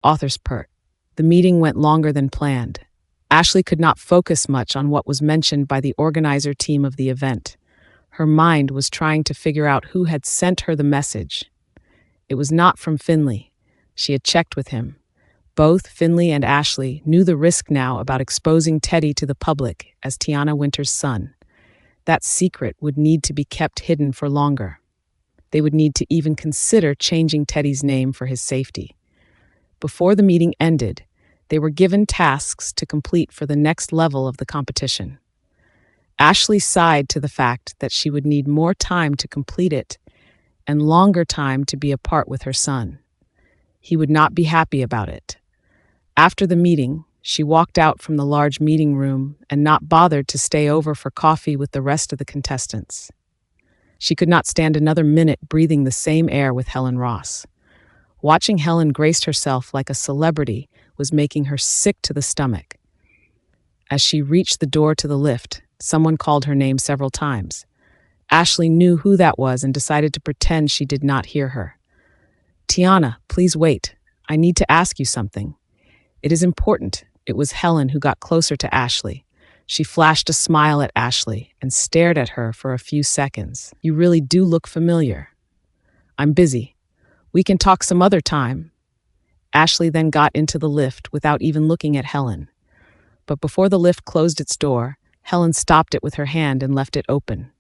Author's Pert. The meeting went longer than planned. Ashley could not focus much on what was mentioned by the organizer team of the event. Her mind was trying to figure out who had sent her the message. It was not from Finley. She had checked with him. Both Finley and Ashley knew the risk now about exposing Teddy to the public as Tiana Winter's son. That secret would need to be kept hidden for longer. They would need to even consider changing Teddy's name for his safety. Before the meeting ended, they were given tasks to complete for the next level of the competition. Ashley sighed to the fact that she would need more time to complete it and longer time to be apart with her son. He would not be happy about it. After the meeting, she walked out from the large meeting room and not bothered to stay over for coffee with the rest of the contestants. She could not stand another minute breathing the same air with Helen Ross. Watching Helen grace herself like a celebrity was making her sick to the stomach. As she reached the door to the lift, someone called her name several times. Ashley knew who that was and decided to pretend she did not hear her. "Tiana, please wait. I need to ask you something." "It is important." It was Helen who got closer to Ashley. She flashed a smile at Ashley and stared at her for a few seconds. "You really do look familiar." "I'm busy. We can talk some other time." Ashley then got into the lift without even looking at Helen. But before the lift closed its door, Helen stopped it with her hand and left it open.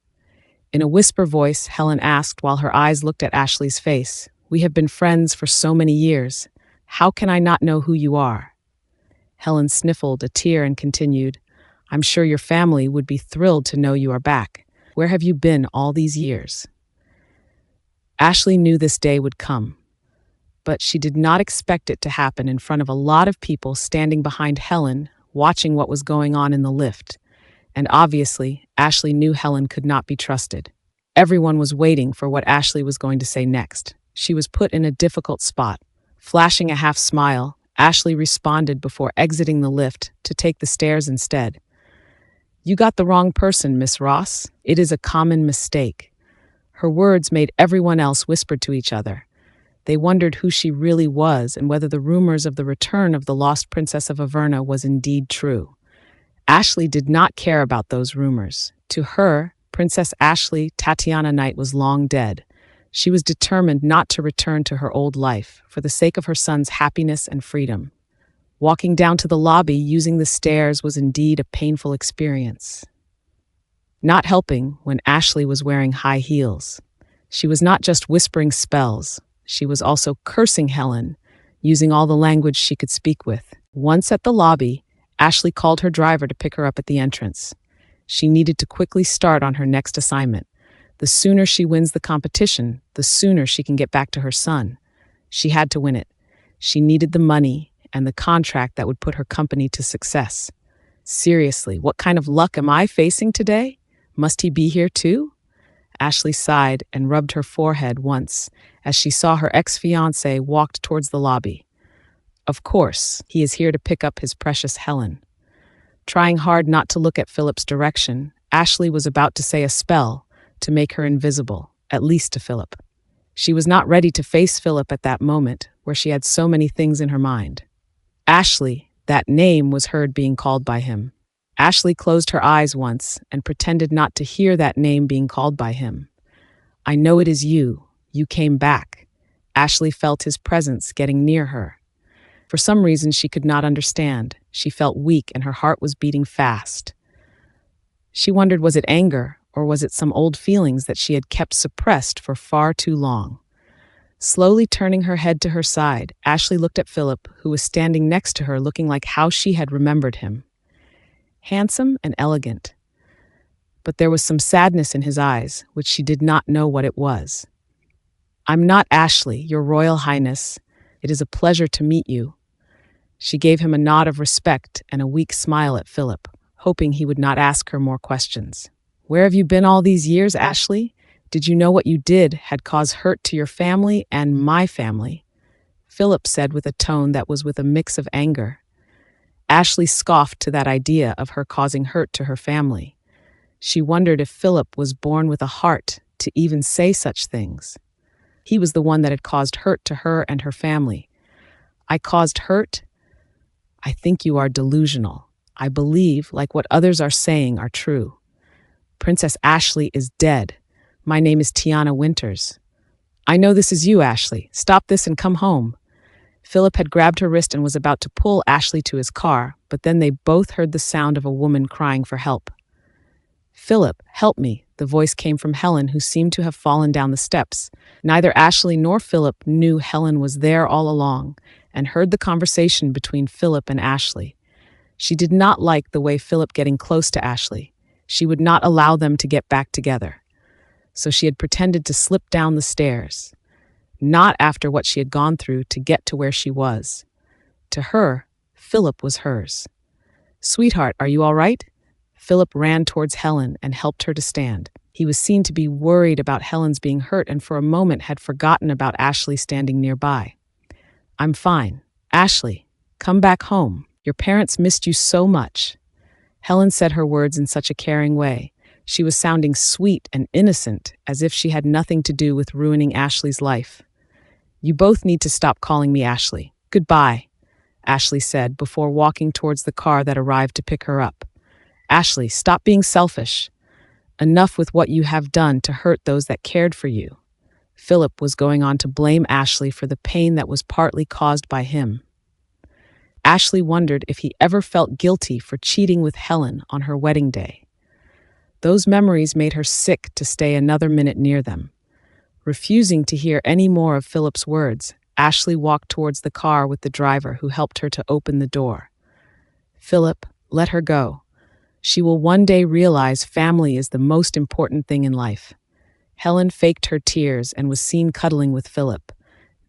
In a whisper voice, Helen asked while her eyes looked at Ashley's face, "We have been friends for so many years. How can I not know who you are?" Helen sniffled a tear and continued, "I'm sure your family would be thrilled to know you are back. Where have you been all these years?" Ashley knew this day would come, but she did not expect it to happen in front of a lot of people standing behind Helen, watching what was going on in the lift. And obviously, Ashley knew Helen could not be trusted. Everyone was waiting for what Ashley was going to say next. She was put in a difficult spot. Flashing a half smile, Ashley responded before exiting the lift to take the stairs instead. "You got the wrong person, Miss Ross. It is a common mistake." Her words made everyone else whisper to each other. They wondered who she really was and whether the rumors of the return of the lost princess of Averna was indeed true. Ashley did not care about those rumors. To her, Princess Ashley Tatiana Knight was long dead. She was determined not to return to her old life for the sake of her son's happiness and freedom. Walking down to the lobby using the stairs was indeed a painful experience. Not helping when Ashley was wearing high heels. She was not just whispering spells, she was also cursing Helen, using all the language she could speak with. Once at the lobby, Ashley called her driver to pick her up at the entrance. She needed to quickly start on her next assignment. The sooner she wins the competition, the sooner she can get back to her son. She had to win it. She needed the money and the contract that would put her company to success. Seriously, what kind of luck am I facing today? Must he be here too? Ashley sighed and rubbed her forehead once as she saw her ex-fiancé walked towards the lobby. Of course, he is here to pick up his precious Helen. Trying hard not to look at Philip's direction, Ashley was about to say a spell to make her invisible, at least to Philip. She was not ready to face Philip at that moment, where she had so many things in her mind. Ashley, that name was heard being called by him. Ashley closed her eyes once and pretended not to hear that name being called by him. "I know it is you. You came back." Ashley felt his presence getting near her. For some reason she could not understand. She felt weak and her heart was beating fast. She wondered, was it anger or was it some old feelings that she had kept suppressed for far too long? Slowly turning her head to her side, Ashley looked at Philip, who was standing next to her looking like how she had remembered him. Handsome and elegant. But there was some sadness in his eyes, which she did not know what it was. "I'm not Ashley, Your Royal Highness. It is a pleasure to meet you." She gave him a nod of respect and a weak smile at Philip, hoping he would not ask her more questions. "Where have you been all these years, Ashley? Did you know what you did had caused hurt to your family and my family?" Philip said with a tone that was with a mix of anger. Ashley scoffed to that idea of her causing hurt to her family. She wondered if Philip was born with a heart to even say such things. He was the one that had caused hurt to her and her family. I caused hurt? I think you are delusional. I believe, like what others are saying, are true. Princess Ashley is dead. My name is Tiana Winters. I know this is you, Ashley. Stop this and come home. Philip had grabbed her wrist and was about to pull Ashley to his car, but then they both heard the sound of a woman crying for help. Philip, help me, the voice came from Helen, who seemed to have fallen down the steps. Neither Ashley nor Philip knew Helen was there all along and heard the conversation between Philip and Ashley. She did not like the way Philip getting close to Ashley. She would not allow them to get back together. So she had pretended to slip down the stairs, not after what she had gone through to get to where she was. To her, Philip was hers. Sweetheart, are you all right? Philip ran towards Helen and helped her to stand. He was seen to be worried about Helen's being hurt and for a moment had forgotten about Ashley standing nearby. I'm fine. Ashley, come back home. Your parents missed you so much. Helen said her words in such a caring way. She was sounding sweet and innocent, as if she had nothing to do with ruining Ashley's life. You both need to stop calling me Ashley. Goodbye, Ashley said before walking towards the car that arrived to pick her up. Ashley, stop being selfish. Enough with what you have done to hurt those that cared for you. Philip was going on to blame Ashley for the pain that was partly caused by him. Ashley wondered if he ever felt guilty for cheating with Helen on her wedding day. Those memories made her sick to stay another minute near them. Refusing to hear any more of Philip's words, Ashley walked towards the car with the driver, who helped her to open the door. Philip, let her go. She will one day realize family is the most important thing in life. Helen faked her tears and was seen cuddling with Philip.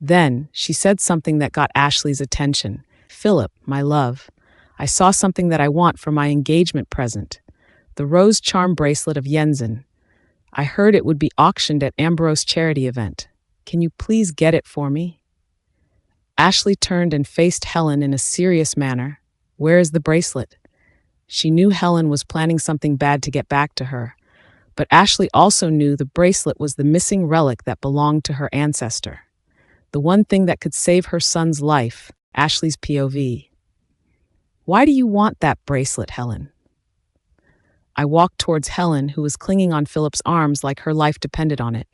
Then she said something that got Ashley's attention. Philip, my love, I saw something that I want for my engagement present. The rose charm bracelet of Yenzen. I heard it would be auctioned at Ambrose charity event. Can you please get it for me? Ashley turned and faced Helen in a serious manner. Where is the bracelet? She knew Helen was planning something bad to get back to her, but Ashley also knew the bracelet was the missing relic that belonged to her ancestor. The one thing that could save her son's life, Ashley's POV. Why do you want that bracelet, Helen? I walked towards Helen, who was clinging on Philip's arms like her life depended on it.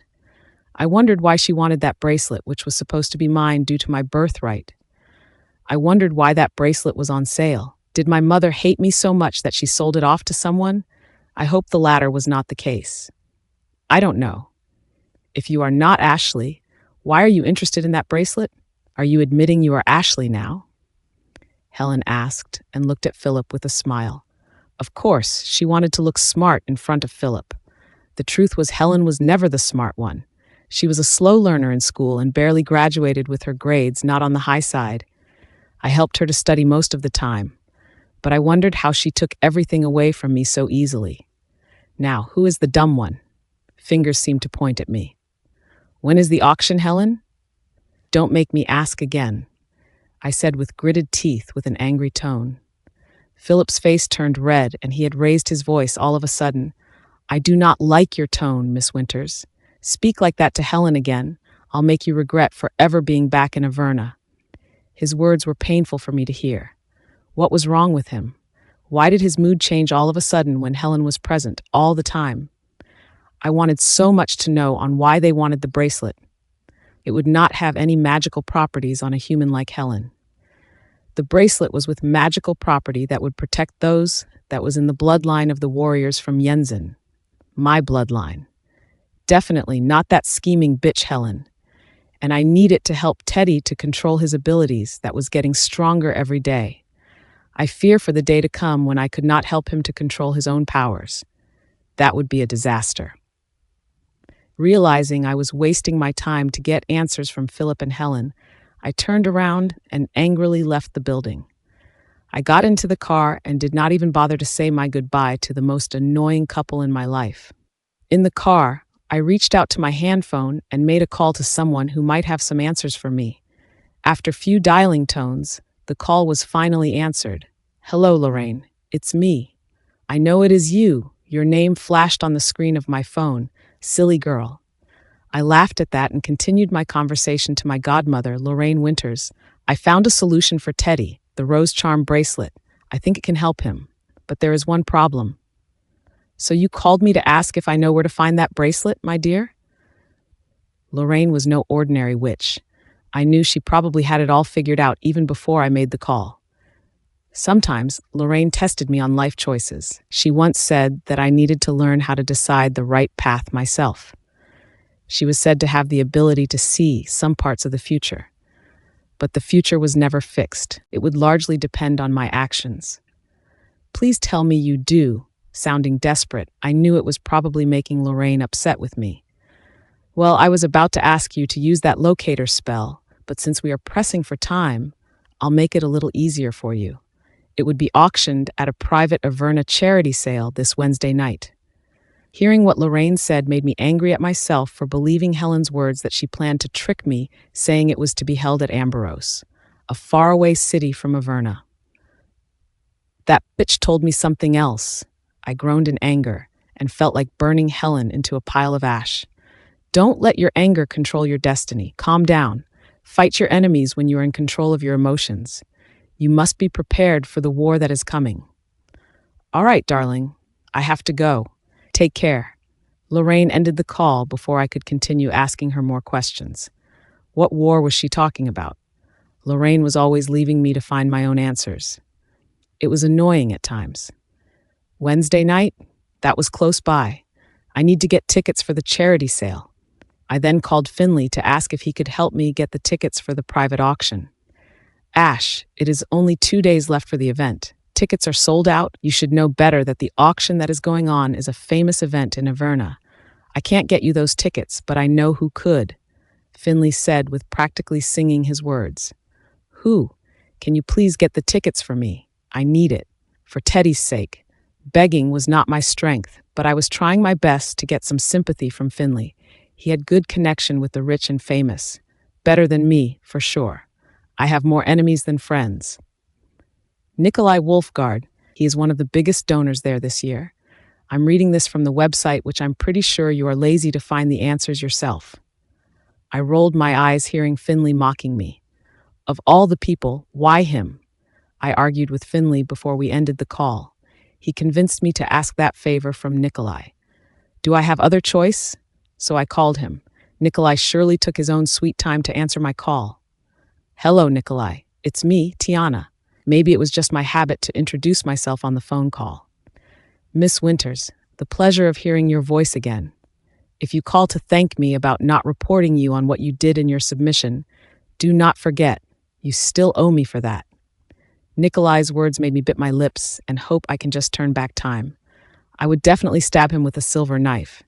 I wondered why she wanted that bracelet, which was supposed to be mine due to my birthright. I wondered why that bracelet was on sale. Did my mother hate me so much that she sold it off to someone? I hope the latter was not the case. I don't know. If you are not Ashley, why are you interested in that bracelet? Are you admitting you are Ashley now? Helen asked and looked at Philip with a smile. Of course, she wanted to look smart in front of Philip. The truth was Helen was never the smart one. She was a slow learner in school and barely graduated with her grades not on the high side. I helped her to study most of the time, but I wondered how she took everything away from me so easily. Now, who is the dumb one? Fingers seemed to point at me. When is the auction, Helen? Don't make me ask again, I said with gritted teeth with an angry tone. Philip's face turned red and he had raised his voice all of a sudden. I do not like your tone, Miss Winters. Speak like that to Helen again. I'll make you regret forever being back in Averna. His words were painful for me to hear. What was wrong with him? Why did his mood change all of a sudden when Helen was present all the time? I wanted so much to know on why they wanted the bracelet. It would not have any magical properties on a human like Helen. The bracelet was with magical property that would protect those that was in the bloodline of the warriors from Yenzen. My bloodline. Definitely not that scheming bitch Helen. And I need it to help Teddy to control his abilities that was getting stronger every day. I fear for the day to come when I could not help him to control his own powers. That would be a disaster. Realizing I was wasting my time to get answers from Philip and Helen, I turned around and angrily left the building. I got into the car and did not even bother to say my goodbye to the most annoying couple in my life. In the car, I reached out to my handphone and made a call to someone who might have some answers for me. After few dialing tones, the call was finally answered. Hello, Lorraine. It's me. I know it is you. Your name flashed on the screen of my phone. Silly girl. I laughed at that and continued my conversation to my godmother, Lorraine Winters. I found a solution for Teddy, the rose charm bracelet. I think it can help him. But there is one problem. So you called me to ask if I know where to find that bracelet, my dear? Lorraine was no ordinary witch. I knew she probably had it all figured out even before I made the call. Sometimes, Lorraine tested me on life choices. She once said that I needed to learn how to decide the right path myself. She was said to have the ability to see some parts of the future. But the future was never fixed. It would largely depend on my actions. Please tell me you do. Sounding desperate, I knew it was probably making Lorraine upset with me. Well, I was about to ask you to use that locator spell, but since we are pressing for time, I'll make it a little easier for you. It would be auctioned at a private Averna charity sale this Wednesday night. Hearing what Lorraine said made me angry at myself for believing Helen's words that she planned to trick me, saying it was to be held at Amberos, a faraway city from Averna. That bitch told me something else. I groaned in anger and felt like burning Helen into a pile of ash. Don't let your anger control your destiny. Calm down. Fight your enemies when you are in control of your emotions. You must be prepared for the war that is coming. All right, darling. I have to go. Take care. Lorraine ended the call before I could continue asking her more questions. What war was she talking about? Lorraine was always leaving me to find my own answers. It was annoying at times. Wednesday night? That was close by. I need to get tickets for the charity sale. I then called Finley to ask if he could help me get the tickets for the private auction. Ash, it is only 2 days left for the event. Tickets are sold out. You should know better that the auction that is going on is a famous event in Averna. I can't get you those tickets, but I know who could, Finley said with practically singing his words. Who? Can you please get the tickets for me? I need it. For Teddy's sake. Begging was not my strength, but I was trying my best to get some sympathy from Finley. He had good connection with the rich and famous. Better than me, for sure. I have more enemies than friends. Nikolai Wolfgard, he is one of the biggest donors there this year. I'm reading this from the website, which I'm pretty sure you are lazy to find the answers yourself. I rolled my eyes hearing Finley mocking me. Of all the people, why him? I argued with Finley before we ended the call. He convinced me to ask that favor from Nikolai. Do I have other choice? So I called him. Nikolai surely took his own sweet time to answer my call. Hello, Nikolai. It's me, Tiana. Maybe it was just my habit to introduce myself on the phone call. Miss Winters, the pleasure of hearing your voice again. If you call to thank me about not reporting you on what you did in your submission, do not forget, you still owe me for that. Nikolai's words made me bit my lips and hope I can just turn back time. I would definitely stab him with a silver knife.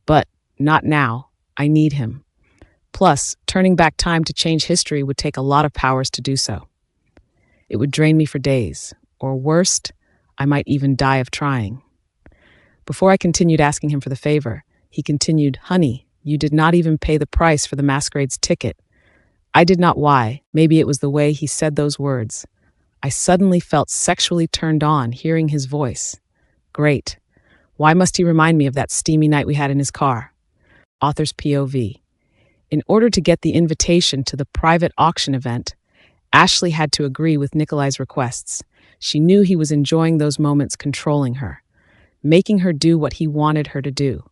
But not now. I need him. Plus, turning back time to change history would take a lot of powers to do so. It would drain me for days, or worst, I might even die of trying. Before I continued asking him for the favor, he continued, Honey, you did not even pay the price for the masquerade's ticket. I did not why. Maybe it was the way he said those words. I suddenly felt sexually turned on hearing his voice. Great. Why must he remind me of that steamy night we had in his car? Author's POV. In order to get the invitation to the private auction event, Ashley had to agree with Nikolai's requests. She knew he was enjoying those moments controlling her, making her do what he wanted her to do.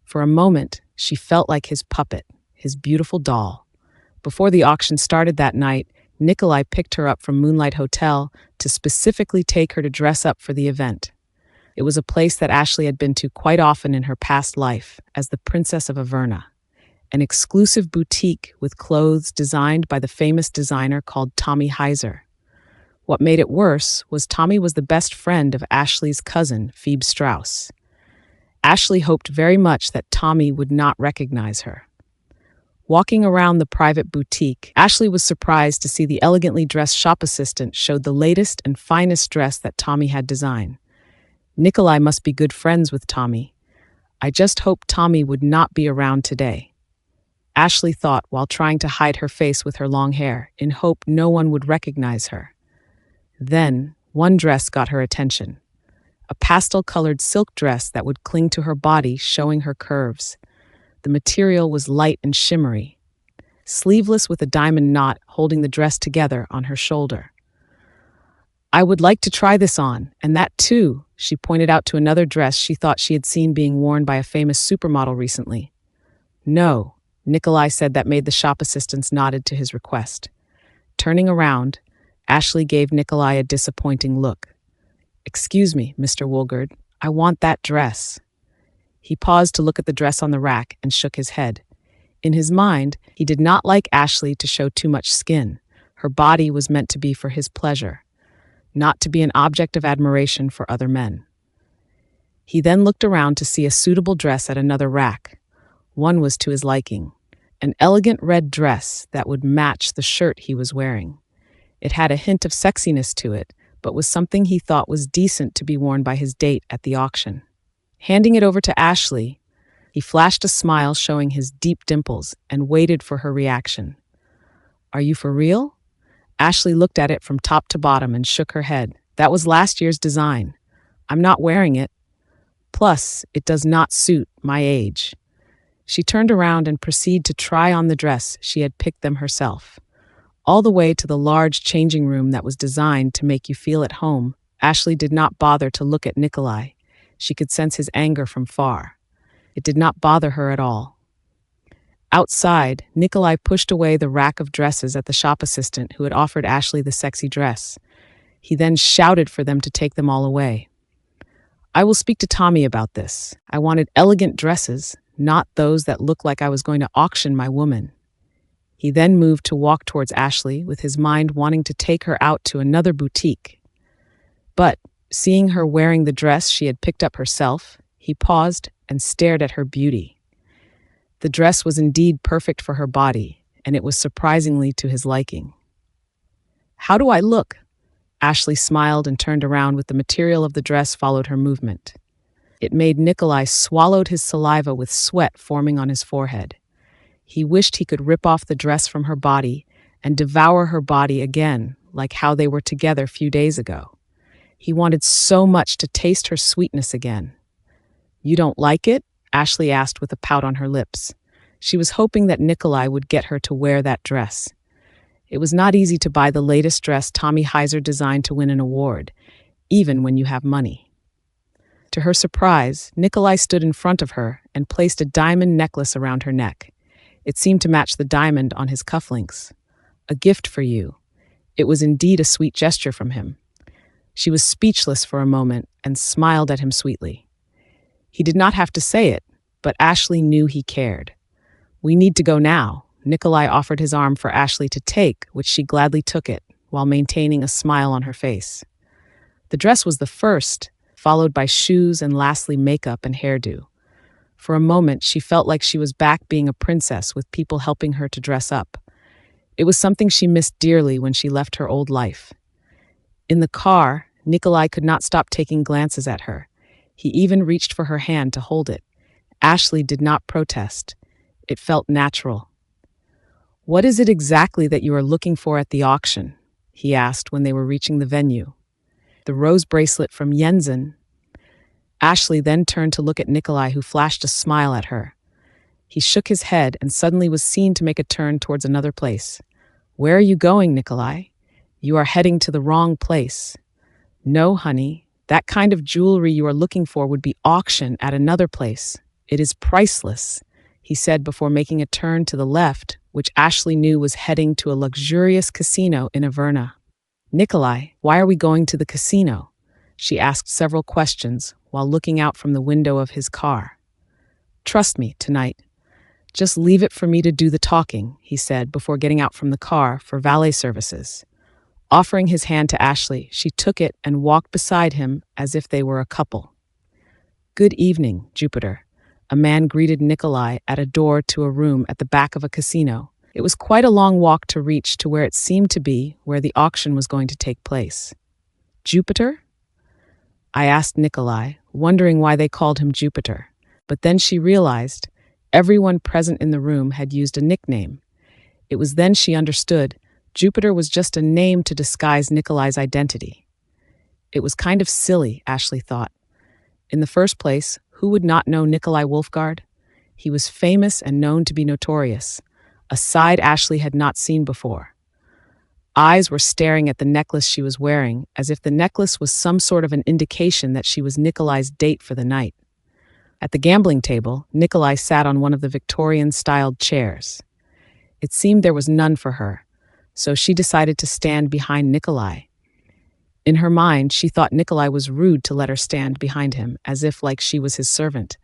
For a moment, she felt like his puppet, his beautiful doll. Before the auction started that night, Nikolai picked her up from Moonlight Hotel to specifically take her to dress up for the event. It was a place that Ashley had been to quite often in her past life as the Princess of Averna, an exclusive boutique with clothes designed by the famous designer called Tommy Heiser. What made it worse was Tommy was the best friend of Ashley's cousin, Phoebe Strauss. Ashley hoped very much that Tommy would not recognize her. Walking around the private boutique, Ashley was surprised to see the elegantly dressed shop assistant showed the latest and finest dress that Tommy had designed. Nikolai must be good friends with Tommy. I just hoped Tommy would not be around today. Ashley thought while trying to hide her face with her long hair, in hope no one would recognize her. Then, one dress got her attention. A pastel-colored silk dress that would cling to her body, showing her curves. The material was light and shimmery. sleeveless with a diamond knot holding the dress together on her shoulder. "I would like to try this on, and that too," she pointed out to another dress she thought she had seen being worn by a famous supermodel recently. "No," Nikolai said. That made the shop assistants nodded to his request. Turning around, Ashley gave Nikolai a disappointing look. "Excuse me, Mr. Woolgard, I want that dress." He paused to look at the dress on the rack and shook his head. In his mind, he did not like Ashley to show too much skin. Her body was meant to be for his pleasure, not to be an object of admiration for other men. He then looked around to see a suitable dress at another rack. One was to his liking, an elegant red dress that would match the shirt he was wearing. It had a hint of sexiness to it, but was something he thought was decent to be worn by his date at the auction. Handing it over to Ashley, he flashed a smile showing his deep dimples and waited for her reaction. "Are you for real?" Ashley looked at it from top to bottom and shook her head. "That was last year's design. I'm not wearing it. Plus, it does not suit my age." She turned around and proceeded to try on the dress she had picked them herself. All the way to the large changing room that was designed to make you feel at home, Ashley did not bother to look at Nikolai. She could sense his anger from far. It did not bother her at all. Outside, Nikolai pushed away the rack of dresses at the shop assistant who had offered Ashley the sexy dress. He then shouted for them to take them all away. "I will speak to Tommy about this. I wanted elegant dresses, not those that looked like I was going to auction my woman." He then moved to walk towards Ashley, with his mind wanting to take her out to another boutique. But, seeing her wearing the dress she had picked up herself, he paused and stared at her beauty. The dress was indeed perfect for her body, and it was surprisingly to his liking. "How do I look?" Ashley smiled and turned around with the material of the dress followed her movement. It made Nikolai swallowed his saliva with sweat forming on his forehead. He wished he could rip off the dress from her body and devour her body again, like how they were together a few days ago. He wanted so much to taste her sweetness again. "You don't like it?" Ashley asked with a pout on her lips. She was hoping that Nikolai would get her to wear that dress. It was not easy to buy the latest dress Tommy Heiser designed to win an award, even when you have money. To her surprise, Nikolai stood in front of her and placed a diamond necklace around her neck. It seemed to match the diamond on his cufflinks. "A gift for you." It was indeed a sweet gesture from him. She was speechless for a moment and smiled at him sweetly. He did not have to say it, but Ashley knew he cared. "We need to go now." Nikolai offered his arm for Ashley to take, which she gladly took it, while maintaining a smile on her face. The dress was the first, followed by shoes and lastly makeup and hairdo. For a moment, she felt like she was back being a princess with people helping her to dress up. It was something she missed dearly when she left her old life. In the car, Nikolai could not stop taking glances at her. He even reached for her hand to hold it. Ashley did not protest. It felt natural. "What is it exactly that you are looking for at the auction?" he asked when they were reaching the venue. "The rose bracelet from Jensen." Ashley then turned to look at Nikolai, who flashed a smile at her. He shook his head and suddenly was seen to make a turn towards another place. "Where are you going, Nikolai? You are heading to the wrong place." "No, honey, that kind of jewelry you are looking for would be auctioned at another place. It is priceless," he said before making a turn to the left, which Ashley knew was heading to a luxurious casino in Averna. "Nikolai, why are we going to the casino?" She asked several questions while looking out from the window of his car. "Trust me, tonight. Just leave it for me to do the talking," he said before getting out from the car for valet services. Offering his hand to Ashley, she took it and walked beside him as if they were a couple. "Good evening, Jupiter." A man greeted Nikolai at a door to a room at the back of a casino. It was quite a long walk to reach to where it seemed to be where the auction was going to take place. "Jupiter?" I asked Nikolai, wondering why they called him Jupiter. But then she realized everyone present in the room had used a nickname. It was then she understood Jupiter was just a name to disguise Nikolai's identity. It was kind of silly, Ashley thought. In the first place, who would not know Nikolai Wolfgard? He was famous and known to be notorious. a side Ashley had not seen before. Eyes were staring at the necklace she was wearing, as if the necklace was some sort of an indication that she was Nikolai's date for the night. At the gambling table, Nikolai sat on one of the Victorian-styled chairs. It seemed there was none for her, so she decided to stand behind Nikolai. In her mind, she thought Nikolai was rude to let her stand behind him, as if like she was his servant.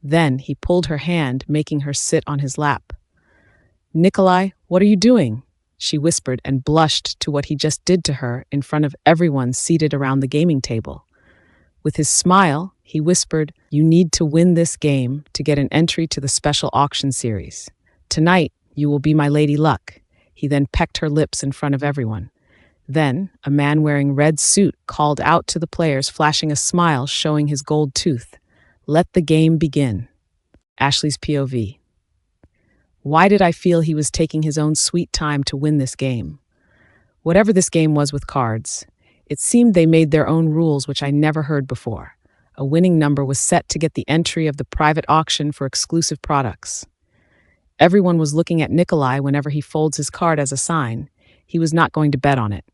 Then he pulled her hand, making her sit on his lap. "Nikolai, what are you doing?" she whispered and blushed to what he just did to her in front of everyone seated around the gaming table. With his smile, he whispered, "You need to win this game to get an entry to the special auction series. Tonight, you will be my Lady Luck." He then pecked her lips in front of everyone. Then, a man wearing red suit called out to the players, flashing a smile showing his gold tooth. "Let the game begin." Ashley's POV. Why did I feel he was taking his own sweet time to win this game? Whatever this game was with cards, it seemed they made their own rules which I never heard before. A winning number was set to get the entry of the private auction for exclusive products. Everyone was looking at Nikolai whenever he folds his card as a sign. He was not going to bet on it.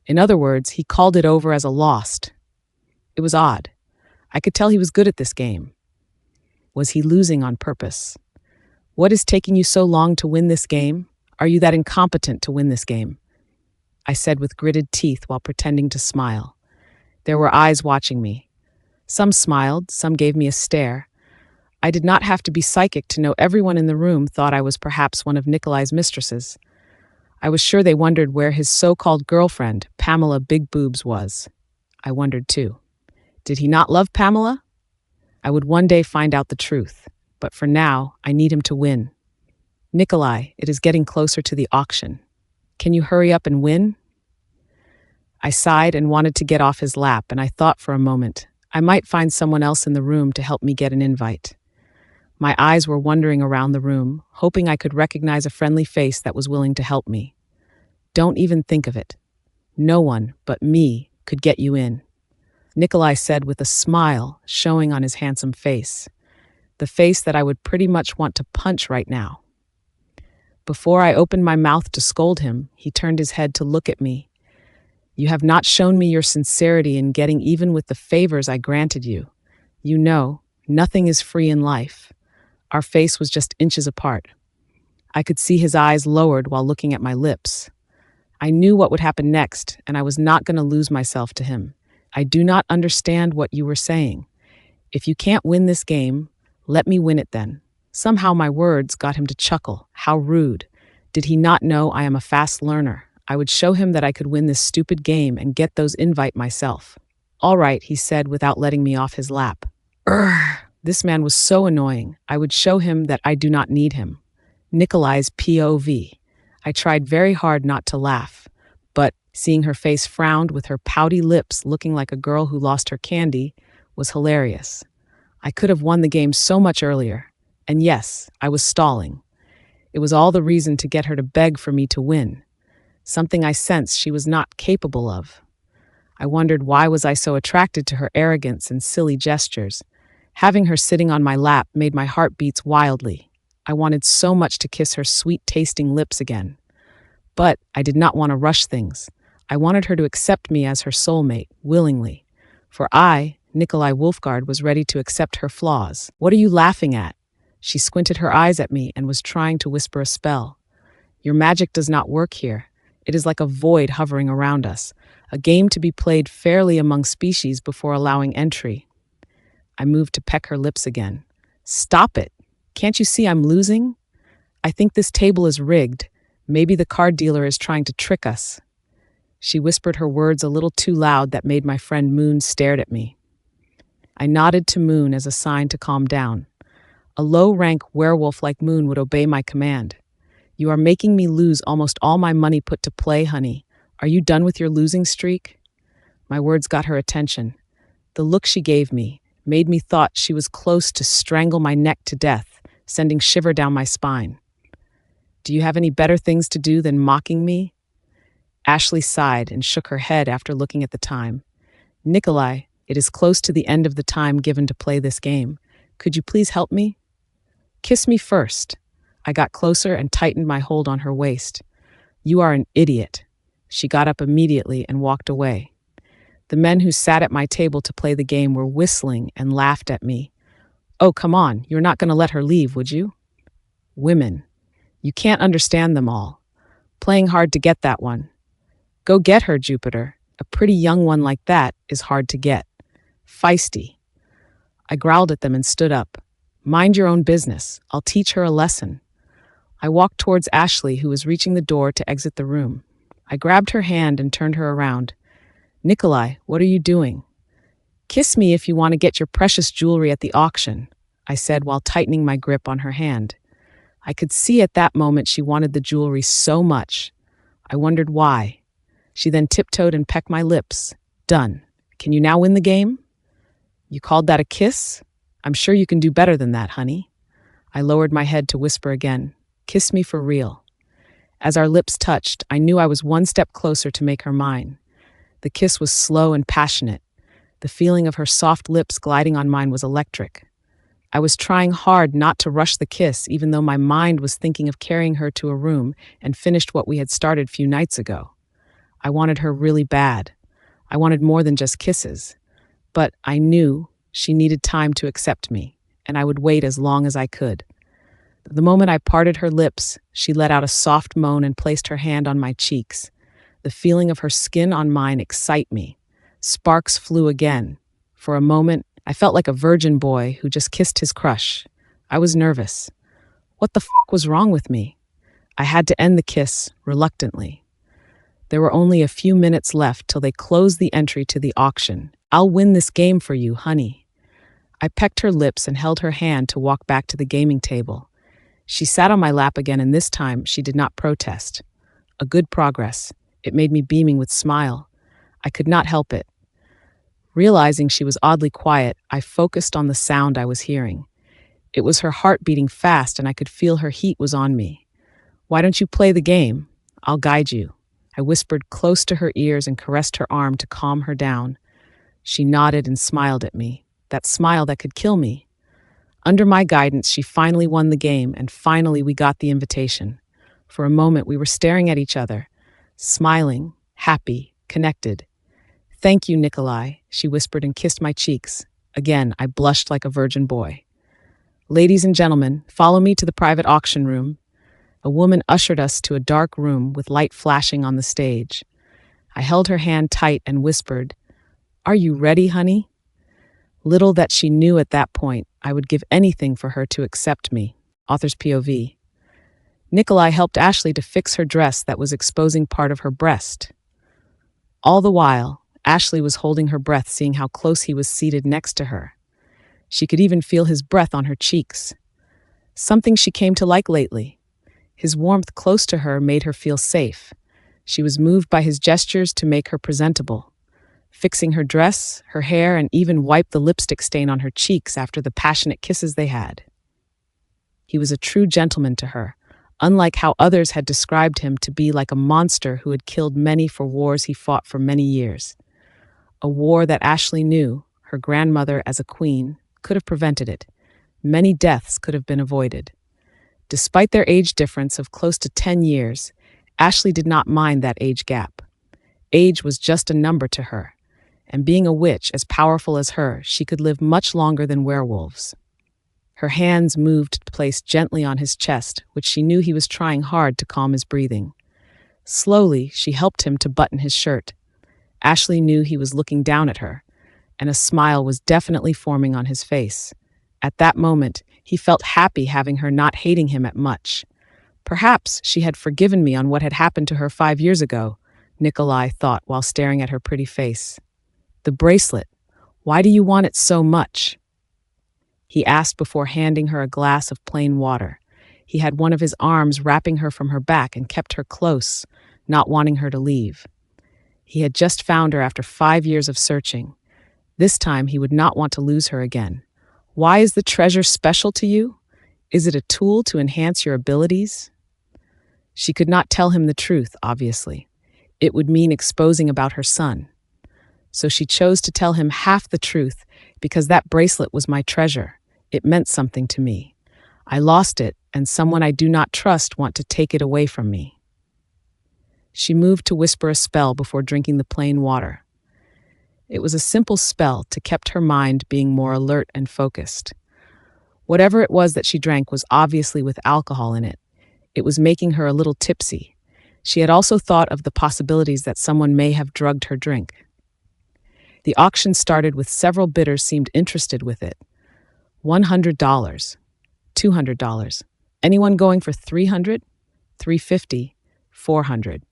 In other words, he called it over as a lost. It was odd. I could tell he was good at this game. Was he losing on purpose? What is taking you so long to win this game? Are you that incompetent to win this game? I said with gritted teeth while pretending to smile. There were eyes watching me. Some smiled, some gave me a stare. I did not have to be psychic to know everyone in the room thought I was perhaps one of Nikolai's mistresses. I was sure they wondered where his so-called girlfriend, Pamela Big Boobs, was. I wondered too. Did he not love Pamela? I would one day find out the truth, but for now, I need him to win. Nikolai, it is getting closer to the auction. Can you hurry up and win? I sighed and wanted to get off his lap, and I thought for a moment, I might find someone else in the room to help me get an invite. My eyes were wandering around the room, hoping I could recognize a friendly face that was willing to help me. Don't even think of it. No one but me could get you in, Nikolai said with a smile showing on his handsome face. The face that I would pretty much want to punch right now. Before I opened my mouth to scold him, he turned his head to look at me. You have not shown me your sincerity in getting even with the favors I granted you. You know, nothing is free in life. Our face was just inches apart. I could see his eyes lowered while looking at my lips. I knew what would happen next, and I was not going to lose myself to him. I do not understand what you were saying. If you can't win this game, let me win it then. Somehow my words got him to chuckle. How rude. Did he not know I am a fast learner? I would show him that I could win this stupid game and get those invite myself. All right, he said without letting me off his lap. This man was so annoying. I would show him that I do not need him. Nikolai's POV. I tried very hard not to laugh, but seeing her face frowned with her pouty lips looking like a girl who lost her candy was hilarious. I could have won the game so much earlier. And yes, I was stalling. It was all the reason to get her to beg for me to win. Something I sensed she was not capable of. I wondered why was I so attracted to her arrogance and silly gestures. Having her sitting on my lap made my heart beats wildly. I wanted so much to kiss her sweet-tasting lips again. But I did not want to rush things. I wanted her to accept me as her soulmate, willingly. For I, Nikolai Wolfgard, was ready to accept her flaws. What are you laughing at? She squinted her eyes at me and was trying to whisper a spell. Your magic does not work here. It is like a void hovering around us, a game to be played fairly among species before allowing entry. I moved to peck her lips again. Stop it. Can't you see I'm losing? I think this table is rigged. Maybe the card dealer is trying to trick us. She whispered her words a little too loud that made my friend Moon stared at me. I nodded to Moon as a sign to calm down. A low-rank werewolf like Moon would obey my command. You are making me lose almost all my money put to play, honey. Are you done with your losing streak? My words got her attention. The look she gave me made me thought she was close to strangle my neck to death, sending shiver down my spine. Do you have any better things to do than mocking me? Ashley sighed and shook her head after looking at the time. Nikolai, it is close to the end of the time given to play this game. Could you please help me? Kiss me first. I got closer and tightened my hold on her waist. "You are an idiot." She got up immediately and walked away. The men who sat at my table to play the game were whistling and laughed at me. "Oh, come on, you're not going to let her leave, would you?" Women. You can't understand them all. Playing hard to get that one. Go get her, Jupiter. A pretty young one like that is hard to get. Feisty. I growled at them and stood up. Mind your own business. I'll teach her a lesson. I walked towards Ashley, who was reaching the door to exit the room. I grabbed her hand and turned her around. "Nikolai, what are you doing?" "Kiss me if you want to get your precious jewelry at the auction," I said while tightening my grip on her hand. I could see at that moment she wanted the jewelry so much. I wondered why. She then tiptoed and pecked my lips. "Done. Can you now win the game?" "You called that a kiss? I'm sure you can do better than that, honey." I lowered my head to whisper again, "Kiss me for real." As our lips touched, I knew I was one step closer to make her mine. The kiss was slow and passionate. The feeling of her soft lips gliding on mine was electric. I was trying hard not to rush the kiss, even though my mind was thinking of carrying her to a room and finished what we had started few nights ago. I wanted her really bad. I wanted more than just kisses. But I knew she needed time to accept me, and I would wait as long as I could. The moment I parted her lips, she let out a soft moan and placed her hand on my cheeks. The feeling of her skin on mine excited me. Sparks flew again. For a moment, I felt like a virgin boy who just kissed his crush. I was nervous. What the was wrong with me? I had to end the kiss, reluctantly. There were only a few minutes left till they closed the entry to the auction. "I'll win this game for you, honey." I pecked her lips and held her hand to walk back to the gaming table. She sat on my lap again, and this time she did not protest. A good progress. It made me beaming with smile. I could not help it. Realizing she was oddly quiet, I focused on the sound I was hearing. It was her heart beating fast, and I could feel her heat was on me. "Why don't you play the game? I'll guide you." I whispered close to her ears and caressed her arm to calm her down. She nodded and smiled at me, that smile that could kill me. Under my guidance, she finally won the game, and finally we got the invitation. For a moment, we were staring at each other, smiling, happy, connected. "Thank you, Nikolai," she whispered and kissed my cheeks. Again, I blushed like a virgin boy. "Ladies and gentlemen, follow me to the private auction room." A woman ushered us to a dark room with light flashing on the stage. I held her hand tight and whispered, "Are you ready, honey?" Little that she knew at that point, I would give anything for her to accept me. Author's POV. Nikolai helped Ashley to fix her dress that was exposing part of her breast. All the while, Ashley was holding her breath, seeing how close he was seated next to her. She could even feel his breath on her cheeks. Something she came to like lately. His warmth close to her made her feel safe. She was moved by his gestures to make her presentable, fixing her dress, her hair, and even wiped the lipstick stain on her cheeks after the passionate kisses they had. He was a true gentleman to her, unlike how others had described him to be like a monster who had killed many for wars he fought for many years. A war that Ashley knew, her grandmother as a queen, could have prevented it. Many deaths could have been avoided. Despite their age difference of close to 10 years, Ashley did not mind that age gap. Age was just a number to her, and being a witch as powerful as her, she could live much longer than werewolves. Her hands moved to place gently on his chest, which she knew he was trying hard to calm his breathing. Slowly, she helped him to button his shirt. Ashley knew he was looking down at her, and a smile was definitely forming on his face. At that moment, he felt happy having her not hating him at much. Perhaps she had forgiven me on what had happened to her 5 years ago, Nikolai thought while staring at her pretty face. "The bracelet. Why do you want it so much?" He asked before handing her a glass of plain water. He had one of his arms wrapping her from her back and kept her close, not wanting her to leave. He had just found her after 5 years of searching. This time he would not want to lose her again. "Why is the treasure special to you? Is it a tool to enhance your abilities?" She could not tell him the truth, obviously. It would mean exposing about her son. So she chose to tell him half the truth because that bracelet was my treasure. It meant something to me. I lost it, and someone I do not trust want to take it away from me." She moved to whisper a spell before drinking the plain water. It was a simple spell to keep her mind being more alert and focused. Whatever it was that she drank was obviously with alcohol in it. It was making her a little tipsy. She had also thought of the possibilities that someone may have drugged her drink. The auction started with several bidders seemed interested with it. $100, $200. Anyone going for $300, $350, $400.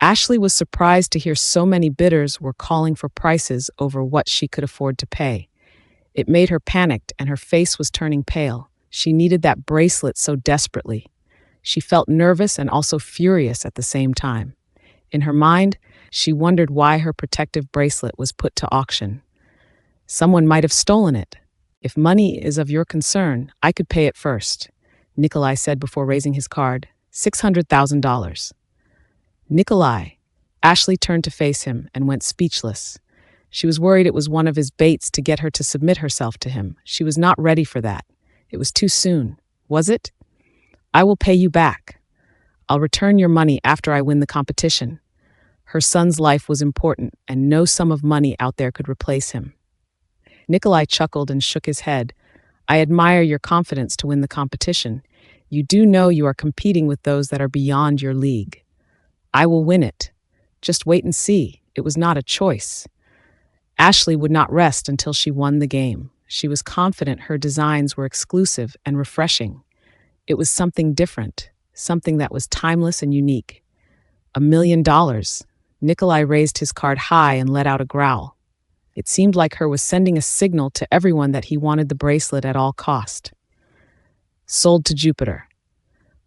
Ashley was surprised to hear so many bidders were calling for prices over what she could afford to pay. It made her panicked and her face was turning pale. She needed that bracelet so desperately. She felt nervous and also furious at the same time. In her mind, she wondered why her protective bracelet was put to auction. Someone might have stolen it. "If money is of your concern, I could pay it first," Nikolai said before raising his card. $600,000. "Nikolai." Ashley turned to face him and went speechless. She was worried it was one of his baits to get her to submit herself to him. She was not ready for that. It was too soon. Was it? "I will pay you back. I'll return your money after I win the competition." Her son's life was important, and no sum of money out there could replace him. Nikolai chuckled and shook his head. "I admire your confidence to win the competition. You do know you are competing with those that are beyond your league. I will win it. Just wait and see." It was not a choice. Ashley would not rest until she won the game. She was confident her designs were exclusive and refreshing. It was something different, something that was timeless and unique. $1 million. Nikolai raised his card high and let out a growl. It seemed like her was sending a signal to everyone that he wanted the bracelet at all cost. "Sold to Jupiter."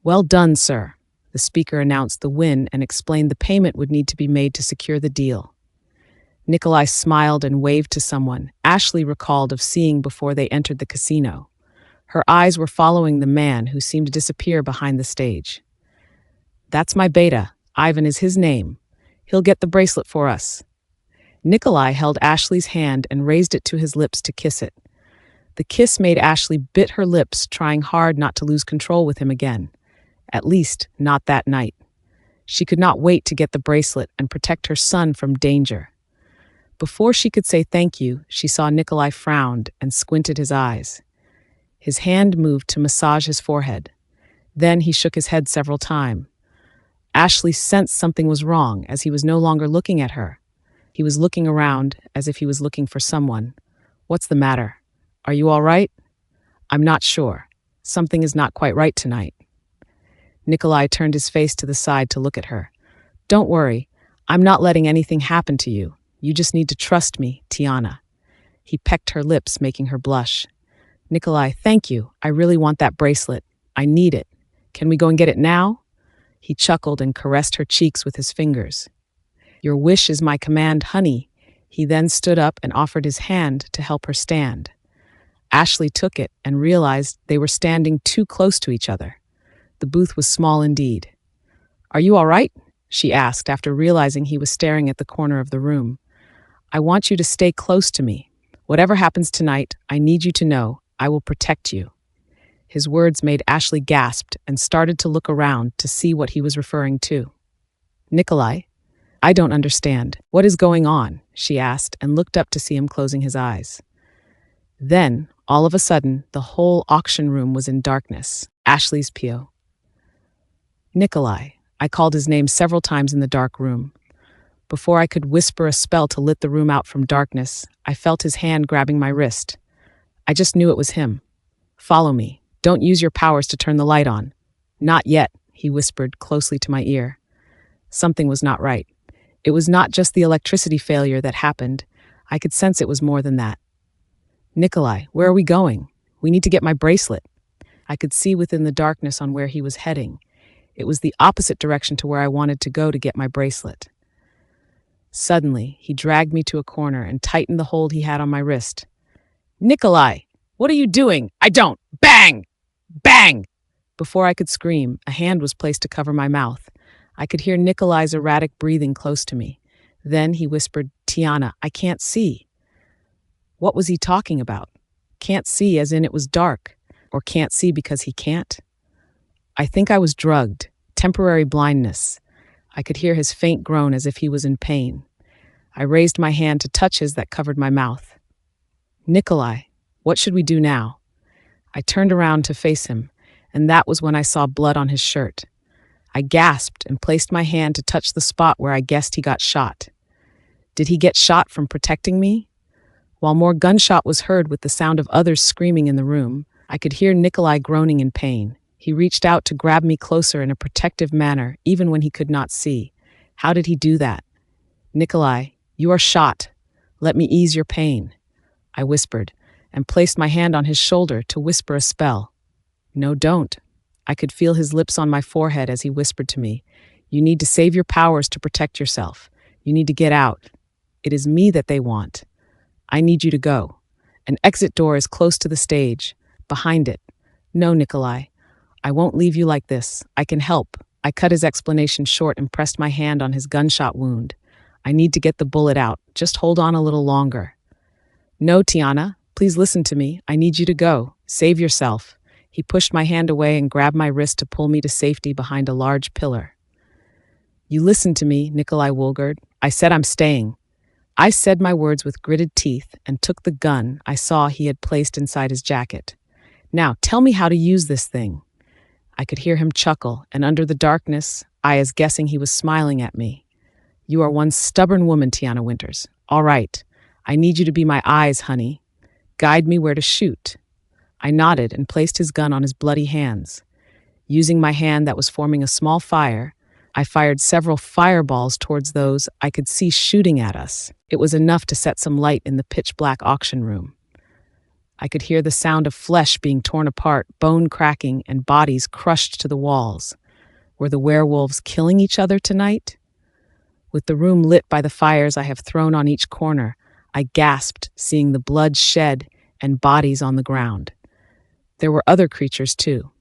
"Well done, sir." The speaker announced the win and explained the payment would need to be made to secure the deal. Nikolai smiled and waved to someone Ashley recalled of seeing before they entered the casino. Her eyes were following the man who seemed to disappear behind the stage. "That's my beta. Ivan is his name. He'll get the bracelet for us." Nikolai held Ashley's hand and raised it to his lips to kiss it. The kiss made Ashley bit her lips, trying hard not to lose control with him again. At least, not that night. She could not wait to get the bracelet and protect her son from danger. Before she could say thank you, she saw Nikolai frowned and squinted his eyes. His hand moved to massage his forehead. Then he shook his head several times. Ashley sensed something was wrong as he was no longer looking at her. He was looking around as if he was looking for someone. "What's the matter? Are you all right?" "I'm not sure. Something is not quite right tonight." Nikolai turned his face to the side to look at her. "Don't worry. I'm not letting anything happen to you. You just need to trust me, Tiana." He pecked her lips, making her blush. "Nikolai, thank you. I really want that bracelet. I need it. Can we go and get it now?" He chuckled and caressed her cheeks with his fingers. "Your wish is my command, honey." He then stood up and offered his hand to help her stand. Ashley took it and realized they were standing too close to each other. The booth was small indeed. "Are you all right?" she asked after realizing he was staring at the corner of the room. "I want you to stay close to me. Whatever happens tonight, I need you to know I will protect you." His words made Ashley gasp and started to look around to see what he was referring to. "Nikolai, I don't understand. What is going on?" she asked and looked up to see him closing his eyes. Then, all of a sudden, the whole auction room was in darkness. Ashley's P.O. "Nikolai." I called his name several times in the dark room. Before I could whisper a spell to lit the room out from darkness, I felt his hand grabbing my wrist. I just knew it was him. "Follow me. Don't use your powers to turn the light on." "Not yet," he whispered closely to my ear. Something was not right. It was not just the electricity failure that happened. I could sense it was more than that. "Nikolai, where are we going? We need to get my bracelet." I could see within the darkness on where he was heading. It was the opposite direction to where I wanted to go to get my bracelet. Suddenly, he dragged me to a corner and tightened the hold he had on my wrist. "Nikolai, what are you doing? I don't!" Bang! Bang! Before I could scream, a hand was placed to cover my mouth. I could hear Nikolai's erratic breathing close to me. Then he whispered, "Tiana, I can't see." What was he talking about? Can't see as in it was dark, or can't see because he can't? I think I was drugged. Temporary blindness. I could hear his faint groan as if he was in pain. I raised my hand to touch his that covered my mouth. Nikolai, what should we do now? I turned around to face him, and that was when I saw blood on his shirt. I gasped and placed my hand to touch the spot where I guessed he got shot. Did he get shot from protecting me? While more gunshot was heard with the sound of others screaming in the room, I could hear Nikolai groaning in pain. He reached out to grab me closer in a protective manner, even when he could not see. How did he do that? Nikolai, you are shot. Let me ease your pain, I whispered, and placed my hand on his shoulder to whisper a spell. No, don't. I could feel his lips on my forehead as he whispered to me. You need to save your powers to protect yourself. You need to get out. It is me that they want. I need you to go. An exit door is close to the stage. Behind it. No, Nikolai. I won't leave you like this. I can help. I cut his explanation short and pressed my hand on his gunshot wound. I need to get the bullet out. Just hold on a little longer. No, Tiana. Please listen to me. I need you to go. Save yourself. He pushed my hand away and grabbed my wrist to pull me to safety behind a large pillar. You listened to me, Nikolai Woolgard. I said I'm staying. I said my words with gritted teeth and took the gun I saw he had placed inside his jacket. Now, tell me how to use this thing. I could hear him chuckle, and under the darkness, I was guessing he was smiling at me. You are one stubborn woman, Tiana Winters. All right. I need you to be my eyes, honey. Guide me where to shoot. I nodded and placed his gun on his bloody hands. Using my hand that was forming a small fire, I fired several fireballs towards those I could see shooting at us. It was enough to set some light in the pitch-black auction room. I could hear the sound of flesh being torn apart, bone cracking, and bodies crushed to the walls. Were the werewolves killing each other tonight? With the room lit by the fires I have thrown on each corner, I gasped, seeing the blood shed and bodies on the ground. There were other creatures, too.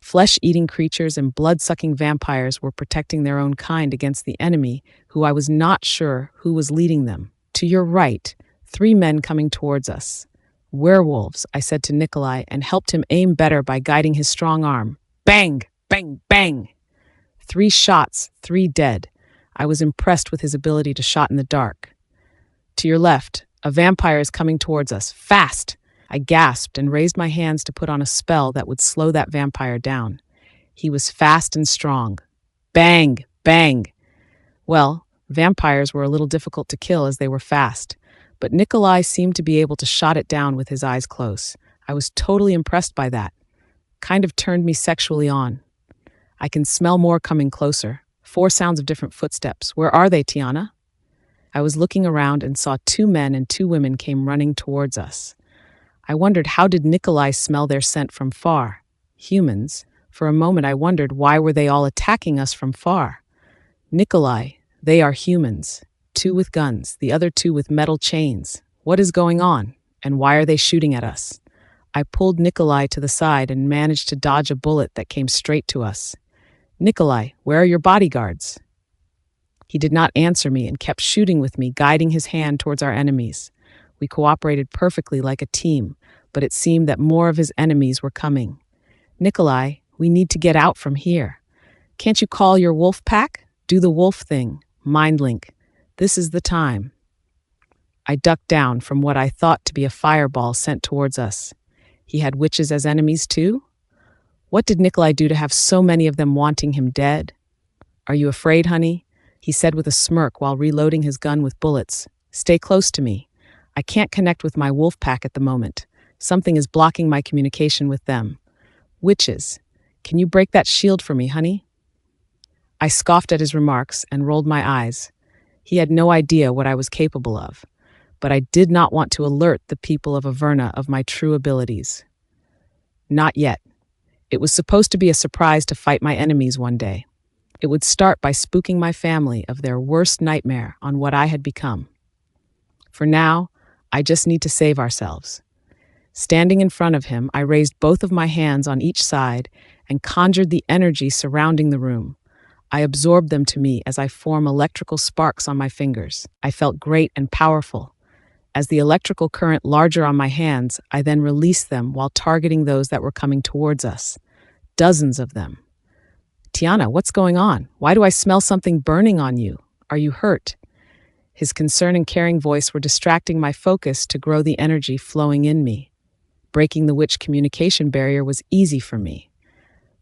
Flesh-eating creatures and blood-sucking vampires were protecting their own kind against the enemy, who I was not sure who was leading them. To your right, 3 men coming towards us. Werewolves, I said to Nikolai, and helped him aim better by guiding his strong arm. Bang! Bang! Bang! 3 shots, 3 dead. I was impressed with his ability to shot in the dark. To your left, a vampire is coming towards us. Fast! I gasped and raised my hands to put on a spell that would slow that vampire down. He was fast and strong. Bang! Bang! Well, vampires were a little difficult to kill as they were fast, but Nikolai seemed to be able to shot it down with his eyes closed. I was totally impressed by that. Kind of turned me sexually on. I can smell more coming closer. 4 sounds of different footsteps. Where are they, Tiana? I was looking around and saw 2 men and 2 women came running towards us. I wondered, how did Nikolai smell their scent from far? Humans. For a moment I wondered, why were they all attacking us from far? Nikolai, they are humans. 2 with guns, the other 2 with metal chains. What is going on? And why are they shooting at us? I pulled Nikolai to the side and managed to dodge a bullet that came straight to us. Nikolai, where are your bodyguards? He did not answer me and kept shooting with me, guiding his hand towards our enemies. We cooperated perfectly like a team, but it seemed that more of his enemies were coming. Nikolai, we need to get out from here. Can't you call your wolf pack? Do the wolf thing. Mind link. This is the time. I ducked down from what I thought to be a fireball sent towards us. He had witches as enemies too? What did Nikolai do to have so many of them wanting him dead? Are you afraid, honey? He said with a smirk while reloading his gun with bullets. Stay close to me. I can't connect with my wolf pack at the moment. Something is blocking my communication with them. Witches. Can you break that shield for me, honey? I scoffed at his remarks and rolled my eyes. He had no idea what I was capable of, but I did not want to alert the people of Averna of my true abilities. Not yet. It was supposed to be a surprise to fight my enemies one day. It would start by spooking my family of their worst nightmare on what I had become. For now, I just need to save ourselves. Standing in front of him, I raised both of my hands on each side and conjured the energy surrounding the room. I absorbed them to me as I form electrical sparks on my fingers. I felt great and powerful. As the electrical current larger on my hands, I then released them while targeting those that were coming towards us. Dozens of them. Tiana, what's going on? Why do I smell something burning on you? Are you hurt? His concern and caring voice were distracting my focus to grow the energy flowing in me. Breaking the witch communication barrier was easy for me.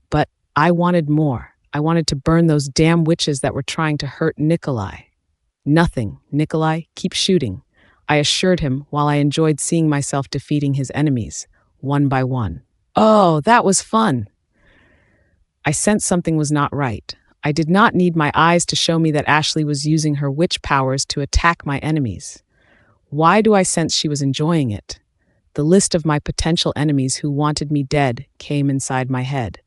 But I wanted more. I wanted to burn those damn witches that were trying to hurt Nikolai. Nothing, Nikolai, keep shooting, I assured him while I enjoyed seeing myself defeating his enemies, one by one. Oh, that was fun! I sensed something was not right. I did not need my eyes to show me that Ashley was using her witch powers to attack my enemies. Why do I sense she was enjoying it? The list of my potential enemies who wanted me dead came inside my head.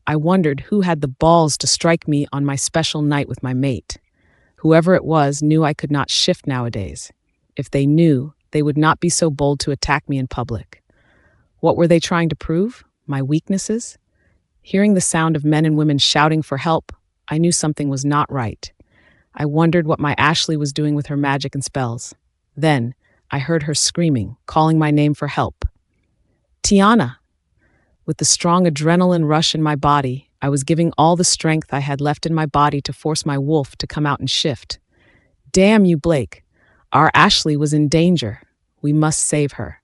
I wondered who had the balls to strike me on my special night with my mate. Whoever it was knew I could not shift nowadays. If they knew, they would not be so bold to attack me in public. What were they trying to prove? My weaknesses? Hearing the sound of men and women shouting for help, I knew something was not right. I wondered what my Ashley was doing with her magic and spells. Then, I heard her screaming, calling my name for help. Tiana! With the strong adrenaline rush in my body, I was giving all the strength I had left in my body to force my wolf to come out and shift. Damn you, Blake! Our Ashley was in danger. We must save her.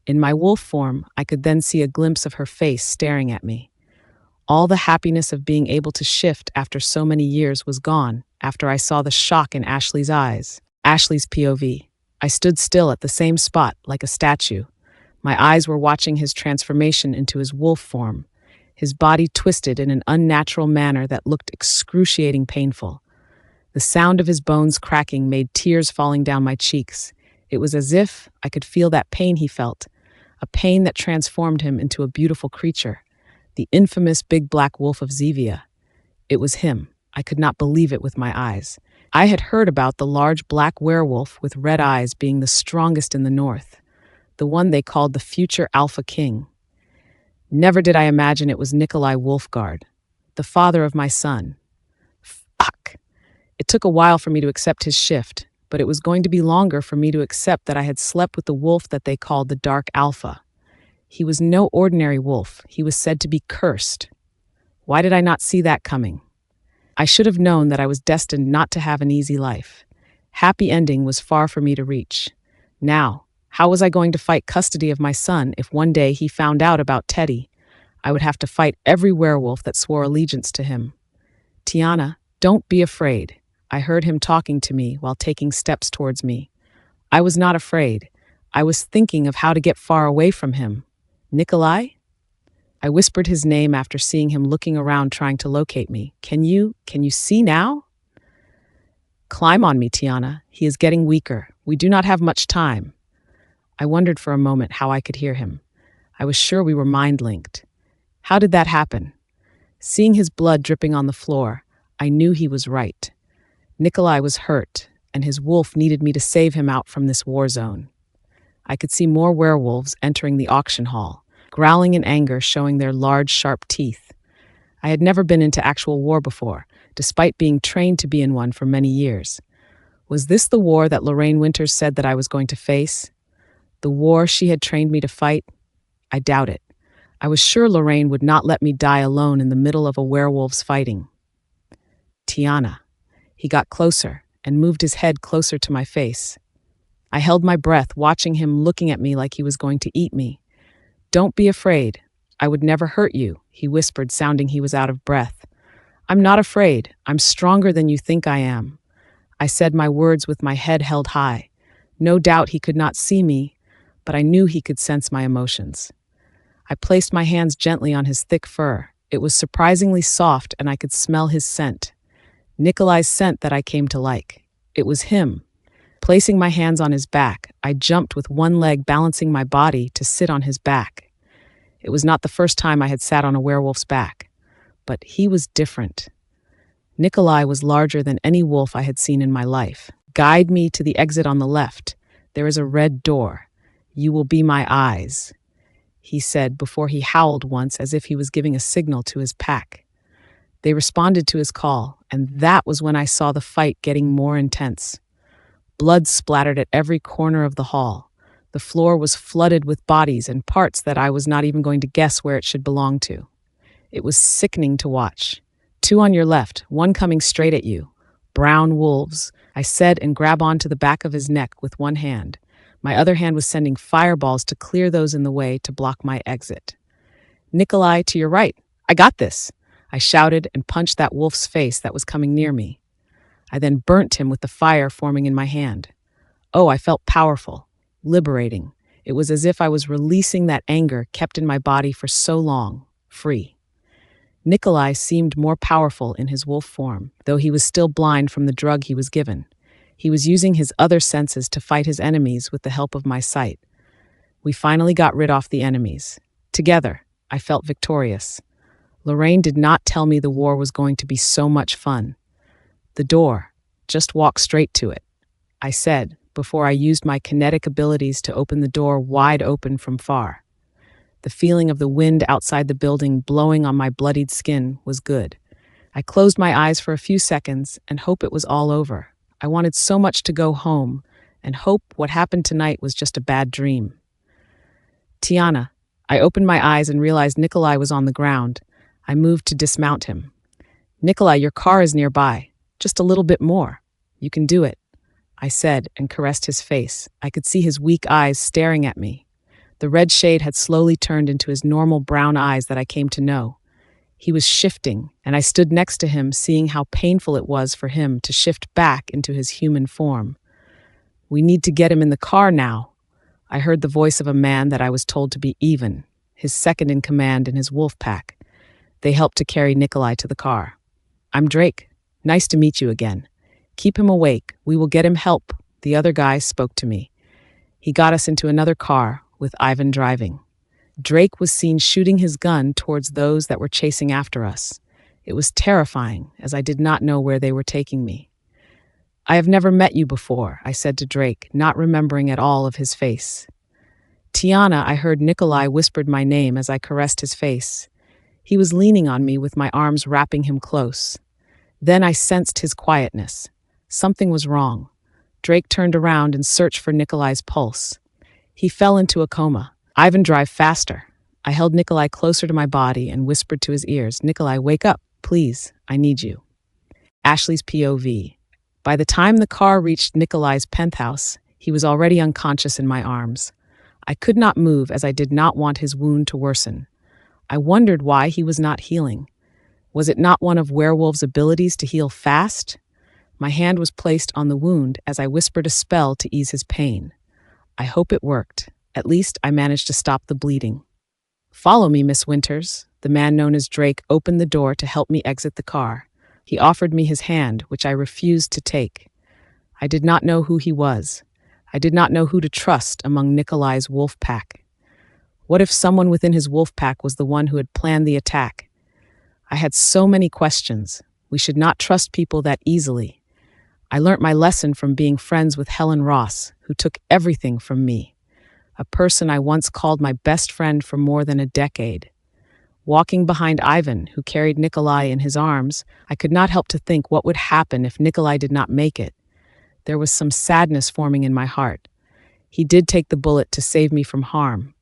In my wolf form, I could then see a glimpse of her face staring at me. All the happiness of being able to shift after so many years was gone after I saw the shock in Ashley's eyes. Ashley's POV. I stood still at the same spot like a statue. My eyes were watching his transformation into his wolf form, his body twisted in an unnatural manner that looked excruciating painful. The sound of his bones cracking made tears falling down my cheeks. It was as if I could feel that pain he felt, a pain that transformed him into a beautiful creature, the infamous big black wolf of Zevia. It was him. I could not believe it with my eyes. I had heard about the large black werewolf with red eyes being the strongest in the north, the one they called the future Alpha King. Never did I imagine it was Nikolai Wolfgard, the father of my son. Fuck! It took a while for me to accept his shift, but it was going to be longer for me to accept that I had slept with the wolf that they called the Dark Alpha. He was no ordinary wolf. He was said to be cursed. Why did I not see that coming? I should have known that I was destined not to have an easy life. Happy ending was far for me to reach. Now, how was I going to fight custody of my son if one day he found out about Teddy? I would have to fight every werewolf that swore allegiance to him. Tiana, don't be afraid. I heard him talking to me while taking steps towards me. I was not afraid. I was thinking of how to get far away from him. Nikolai? I whispered his name after seeing him looking around trying to locate me. Can you see now? Climb on me, Tiana. He is getting weaker. We do not have much time. I wondered for a moment how I could hear him. I was sure we were mind-linked. How did that happen? Seeing his blood dripping on the floor, I knew he was right. Nikolai was hurt, and his wolf needed me to save him out from this war zone. I could see more werewolves entering the auction hall, growling in anger, showing their large, sharp teeth. I had never been into actual war before, despite being trained to be in one for many years. Was this the war that Lorraine Winters said that I was going to face? The war she had trained me to fight? I doubt it. I was sure Lorraine would not let me die alone in the middle of a werewolf's fighting. Tiana. He got closer and moved his head closer to my face. I held my breath, watching him looking at me like he was going to eat me. Don't be afraid. I would never hurt you, he whispered, sounding he was out of breath. I'm not afraid. I'm stronger than you think I am. I said my words with my head held high. No doubt he could not see me, but I knew he could sense my emotions. I placed my hands gently on his thick fur. It was surprisingly soft, and I could smell his scent. Nikolai's scent that I came to like. It was him. Placing my hands on his back, I jumped with one leg, balancing my body to sit on his back. It was not the first time I had sat on a werewolf's back, but he was different. Nikolai was larger than any wolf I had seen in my life. Guide me to the exit on the left. There is a red door. You will be my eyes, he said before he howled once as if he was giving a signal to his pack. They responded to his call, and that was when I saw the fight getting more intense. Blood splattered at every corner of the hall. The floor was flooded with bodies and parts that I was not even going to guess where it should belong to. It was sickening to watch. 2 on your left, one coming straight at you. Brown wolves, I said and grabbed onto the back of his neck with one hand. My other hand was sending fireballs to clear those in the way to block my exit. Nikolai, to your right. I got this, I shouted and punched that wolf's face that was coming near me. I then burnt him with the fire forming in my hand. Oh, I felt powerful, liberating. It was as if I was releasing that anger kept in my body for so long, free. Nikolai seemed more powerful in his wolf form, though he was still blind from the drug he was given. He was using his other senses to fight his enemies with the help of my sight. We finally got rid of the enemies. Together, I felt victorious. Lorraine did not tell me the war was going to be so much fun. The door. Just walk straight to it, I said, before I used my kinetic abilities to open the door wide open from far. The feeling of the wind outside the building blowing on my bloodied skin was good. I closed my eyes for a few seconds and hoped it was all over. I wanted so much to go home and hope what happened tonight was just a bad dream. Tiana, I opened my eyes and realized Nikolai was on the ground. I moved to dismount him. Nikolai, your car is nearby. Just a little bit more. You can do it, I said and caressed his face. I could see his weak eyes staring at me. The red shade had slowly turned into his normal brown eyes that I came to know. He was shifting, and I stood next to him, seeing how painful it was for him to shift back into his human form. We need to get him in the car now. I heard the voice of a man that I was told to be Even, his second in command in his wolf pack. They helped to carry Nikolai to the car. I'm Drake. Nice to meet you again. Keep him awake. We will get him help. The other guy spoke to me. He got us into another car, with Ivan driving. Drake was seen shooting his gun towards those that were chasing after us. It was terrifying, as I did not know where they were taking me. I have never met you before, I said to Drake, not remembering at all of his face. Tiana, I heard Nikolai whispered my name as I caressed his face. He was leaning on me with my arms wrapping him close. Then I sensed his quietness. Something was wrong. Drake turned around and searched for Nikolai's pulse. He fell into a coma. Ivan, drive faster. I held Nikolai closer to my body and whispered to his ears, Nikolai, wake up, please. I need you. Ashley's POV. By the time the car reached Nikolai's penthouse, he was already unconscious in my arms. I could not move as I did not want his wound to worsen. I wondered why he was not healing. Was it not one of Werewolf's abilities to heal fast? My hand was placed on the wound as I whispered a spell to ease his pain. I hope it worked. At least I managed to stop the bleeding. Follow me, Miss Winters. The man known as Drake opened the door to help me exit the car. He offered me his hand, which I refused to take. I did not know who he was. I did not know who to trust among Nikolai's wolf pack. What if someone within his wolf pack was the one who had planned the attack? I had so many questions. We should not trust people that easily. I learnt my lesson from being friends with Helen Ross, who took everything from me, a person I once called my best friend for more than a decade. Walking behind Ivan, who carried Nikolai in his arms, I could not help to think what would happen if Nikolai did not make it. There was some sadness forming in my heart. He did take the bullet to save me from harm,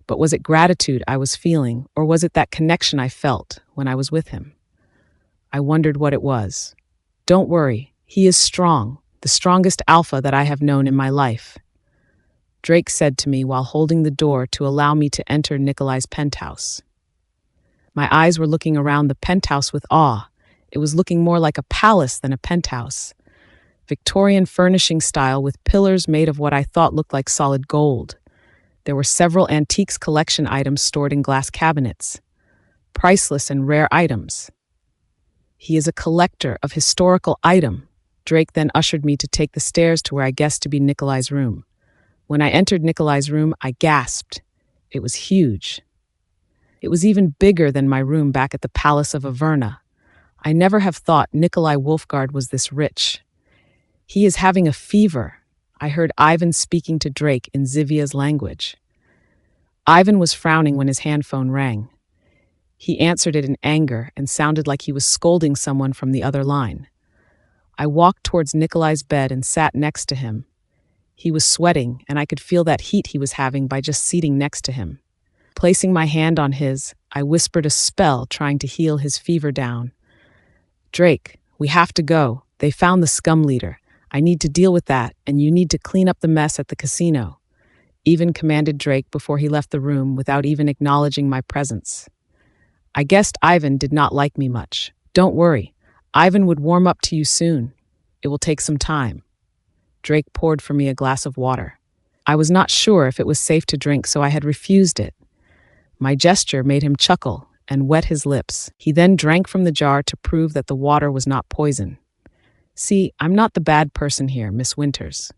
but was it gratitude I was feeling, or was it that connection I felt when I was with him? I wondered what it was. Don't worry. He is strong, the strongest alpha that I have known in my life, Drake said to me while holding the door to allow me to enter Nikolai's penthouse. My eyes were looking around the penthouse with awe. It was looking more like a palace than a penthouse. Victorian furnishing style with pillars made of what I thought looked like solid gold. There were several antiques collection items stored in glass cabinets. Priceless and rare items. He is a collector of historical items. Drake then ushered me to take the stairs to where I guessed to be Nikolai's room. When I entered Nikolai's room, I gasped. It was huge. It was even bigger than my room back at the Palace of Averna. I never have thought Nikolai Wolfgard was this rich. He is having a fever. I heard Ivan speaking to Drake in Zivia's language. Ivan was frowning when his handphone rang. He answered it in anger and sounded like he was scolding someone from the other line. I walked towards Nikolai's bed and sat next to him. He was sweating, and I could feel that heat he was having by just sitting next to him. Placing my hand on his, I whispered a spell trying to heal his fever down. Drake, we have to go. They found the scum leader. I need to deal with that, and you need to clean up the mess at the casino. Even commanded Drake before he left the room without even acknowledging my presence. I guessed Ivan did not like me much. Don't worry, Ivan would warm up to you soon. It will take some time. Drake poured for me a glass of water. I was not sure if it was safe to drink, so I had refused it. My gesture made him chuckle and wet his lips. He then drank from the jar to prove that the water was not poison. See, I'm not the bad person here, Miss Winters.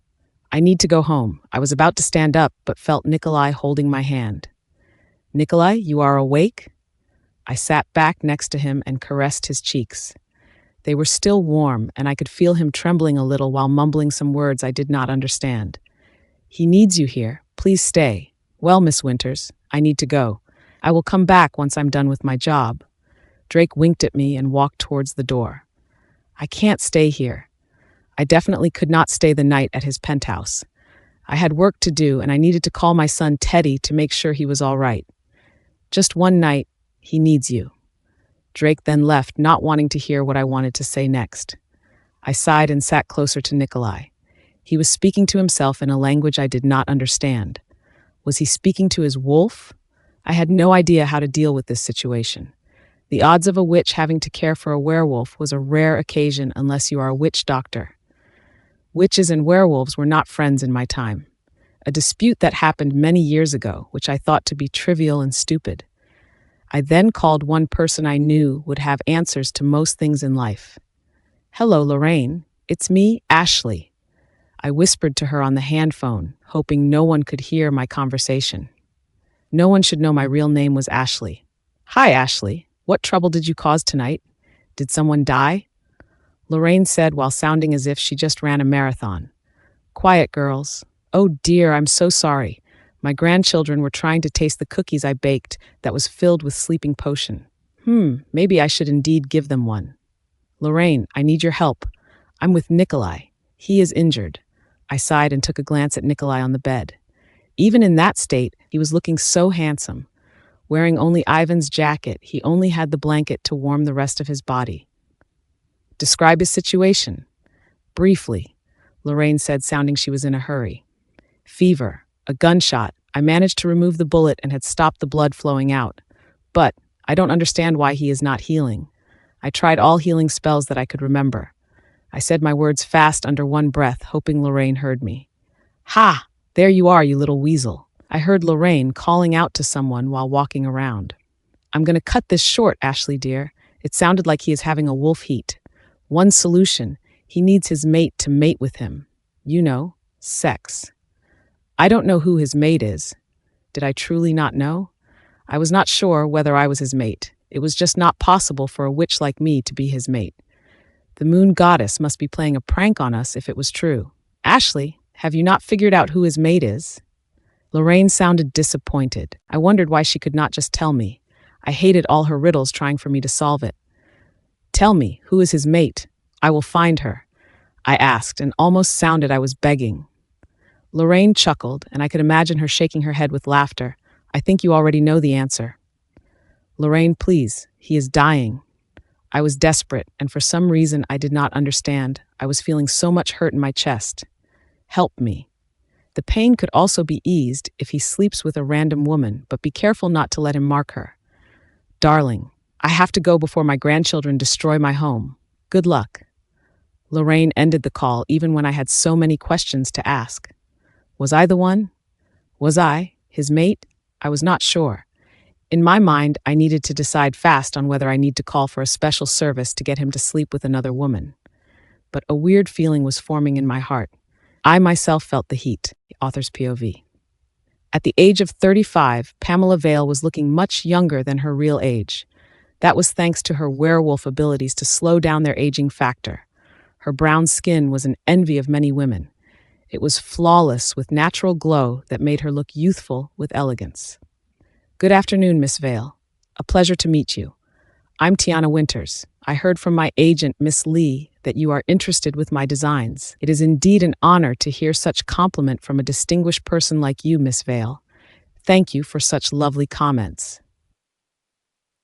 I need to go home. I was about to stand up, but felt Nikolai holding my hand. Nikolai, you are awake? I sat back next to him and caressed his cheeks. They were still warm, and I could feel him trembling a little while mumbling some words I did not understand. He needs you here. Please stay. Well, Miss Winters, I need to go. I will come back once I'm done with my job. Drake winked at me and walked towards the door. I can't stay here. I definitely could not stay the night at his penthouse. I had work to do, and I needed to call my son Teddy to make sure he was all right. Just one night, he needs you. Drake then left, not wanting to hear what I wanted to say next. I sighed and sat closer to Nikolai. He was speaking to himself in a language I did not understand. Was he speaking to his wolf? I had no idea how to deal with this situation. The odds of a witch having to care for a werewolf was a rare occasion unless you are a witch doctor. Witches and werewolves were not friends in my time. A dispute that happened many years ago, which I thought to be trivial and stupid. I then called one person I knew would have answers to most things in life. Hello, Lorraine. It's me, Ashley. I whispered to her on the hand phone, hoping no one could hear my conversation. No one should know my real name was Ashley. Hi, Ashley. What trouble did you cause tonight? Did someone die? Lorraine said while sounding as if she just ran a marathon. Quiet, girls. Oh dear, I'm so sorry. My grandchildren were trying to taste the cookies I baked that was filled with sleeping potion. Maybe I should indeed give them one. Lorraine, I need your help. I'm with Nikolai. He is injured. I sighed and took a glance at Nikolai on the bed. Even in that state, he was looking so handsome. Wearing only Ivan's jacket, he only had the blanket to warm the rest of his body. Describe his situation. Briefly, Lorraine said, sounding she was in a hurry. Fever, a gunshot. I managed to remove the bullet and had stopped the blood flowing out. But I don't understand why he is not healing. I tried all healing spells that I could remember. I said my words fast under one breath, hoping Lorraine heard me. Ha! There you are, you little weasel. I heard Lorraine calling out to someone while walking around. I'm going to cut this short, Ashley dear. It sounded like he is having a wolf heat. One solution, he needs his mate to mate with him. You know, sex. I don't know who his mate is. Did I truly not know? I was not sure whether I was his mate. It was just not possible for a witch like me to be his mate. The moon goddess must be playing a prank on us if it was true. Ashley, have you not figured out who his mate is? Lorraine sounded disappointed. I wondered why she could not just tell me. I hated all her riddles trying for me to solve it. Tell me, who is his mate? I will find her, I asked, and almost sounded I was begging. Lorraine chuckled, and I could imagine her shaking her head with laughter. I think you already know the answer. Lorraine, please, he is dying. I was desperate, and for some reason I did not understand. I was feeling so much hurt in my chest. Help me. The pain could also be eased if he sleeps with a random woman, but be careful not to let him mark her. Darling, I have to go before my grandchildren destroy my home. Good luck. Lorraine ended the call even when I had so many questions to ask. Was I the one? Was I his mate? I was not sure. In my mind, I needed to decide fast on whether I need to call for a special service to get him to sleep with another woman. But a weird feeling was forming in my heart. I myself felt the heat, the author's POV. At the age of 35, Pamela Vale was looking much younger than her real age. That was thanks to her werewolf abilities to slow down their aging factor. Her brown skin was an envy of many women. It was flawless with natural glow that made her look youthful with elegance. Good afternoon, Miss Vale. A pleasure to meet you. I'm Tiana Winters. I heard from my agent, Miss Lee, that you are interested with my designs. It is indeed an honor to hear such compliment from a distinguished person like you, Miss Vale. Thank you for such lovely comments.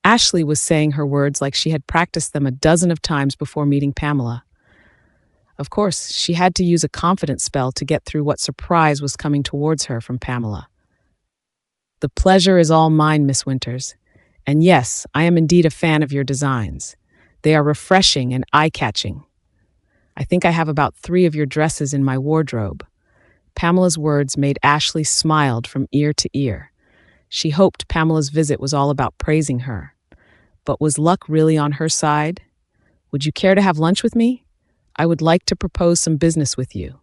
Ashley was saying her words like she had practiced them a dozen of times before meeting Pamela. Of course, she had to use a confidence spell to get through what surprise was coming towards her from Pamela. The pleasure is all mine, Miss Winters. And yes, I am indeed a fan of your designs. They are refreshing and eye-catching. I think I have about 3 of your dresses in my wardrobe. Pamela's words made Ashley smile from ear to ear. She hoped Pamela's visit was all about praising her. But was luck really on her side? Would you care to have lunch with me? I would like to propose some business with you.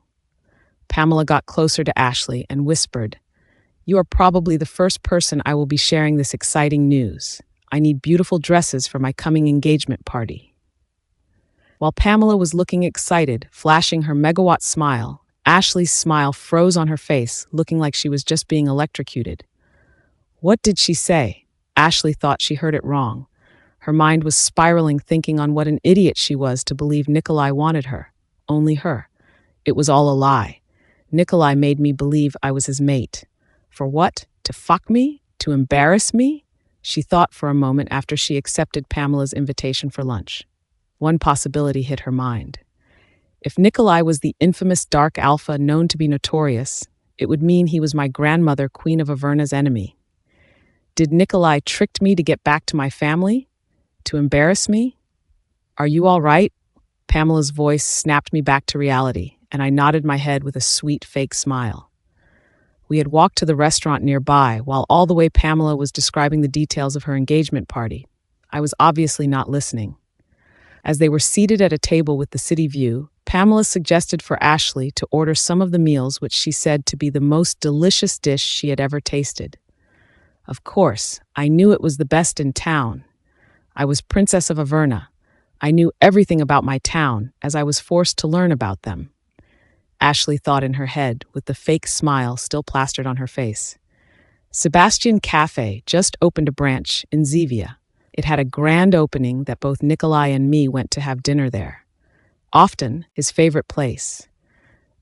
Pamela got closer to Ashley and whispered, "You are probably the first person I will be sharing this exciting news. I need beautiful dresses for my coming engagement party." While Pamela was looking excited, flashing her megawatt smile, Ashley's smile froze on her face, looking like she was just being electrocuted. What did she say? Ashley thought she heard it wrong. Her mind was spiraling, thinking on what an idiot she was to believe Nikolai wanted her. Only her. It was all a lie. Nikolai made me believe I was his mate. For what? To fuck me? To embarrass me? She thought for a moment after she accepted Pamela's invitation for lunch. One possibility hit her mind. If Nikolai was the infamous dark alpha known to be notorious, it would mean he was my grandmother, Queen of Averna's enemy. Did Nikolai trick me to get back to my family? To embarrass me? Are you all right? Pamela's voice snapped me back to reality, and I nodded my head with a sweet fake smile. We had walked to the restaurant nearby, while all the way Pamela was describing the details of her engagement party. I was obviously not listening. As they were seated at a table with the city view, Pamela suggested for Ashley to order some of the meals which she said to be the most delicious dish she had ever tasted. Of course, I knew it was the best in town. I was Princess of Averna. I knew everything about my town, as I was forced to learn about them. Ashley thought in her head, with the fake smile still plastered on her face. Sebastian Cafe just opened a branch in Zevia. It had a grand opening that both Nikolai and me went to have dinner there. Often his favorite place.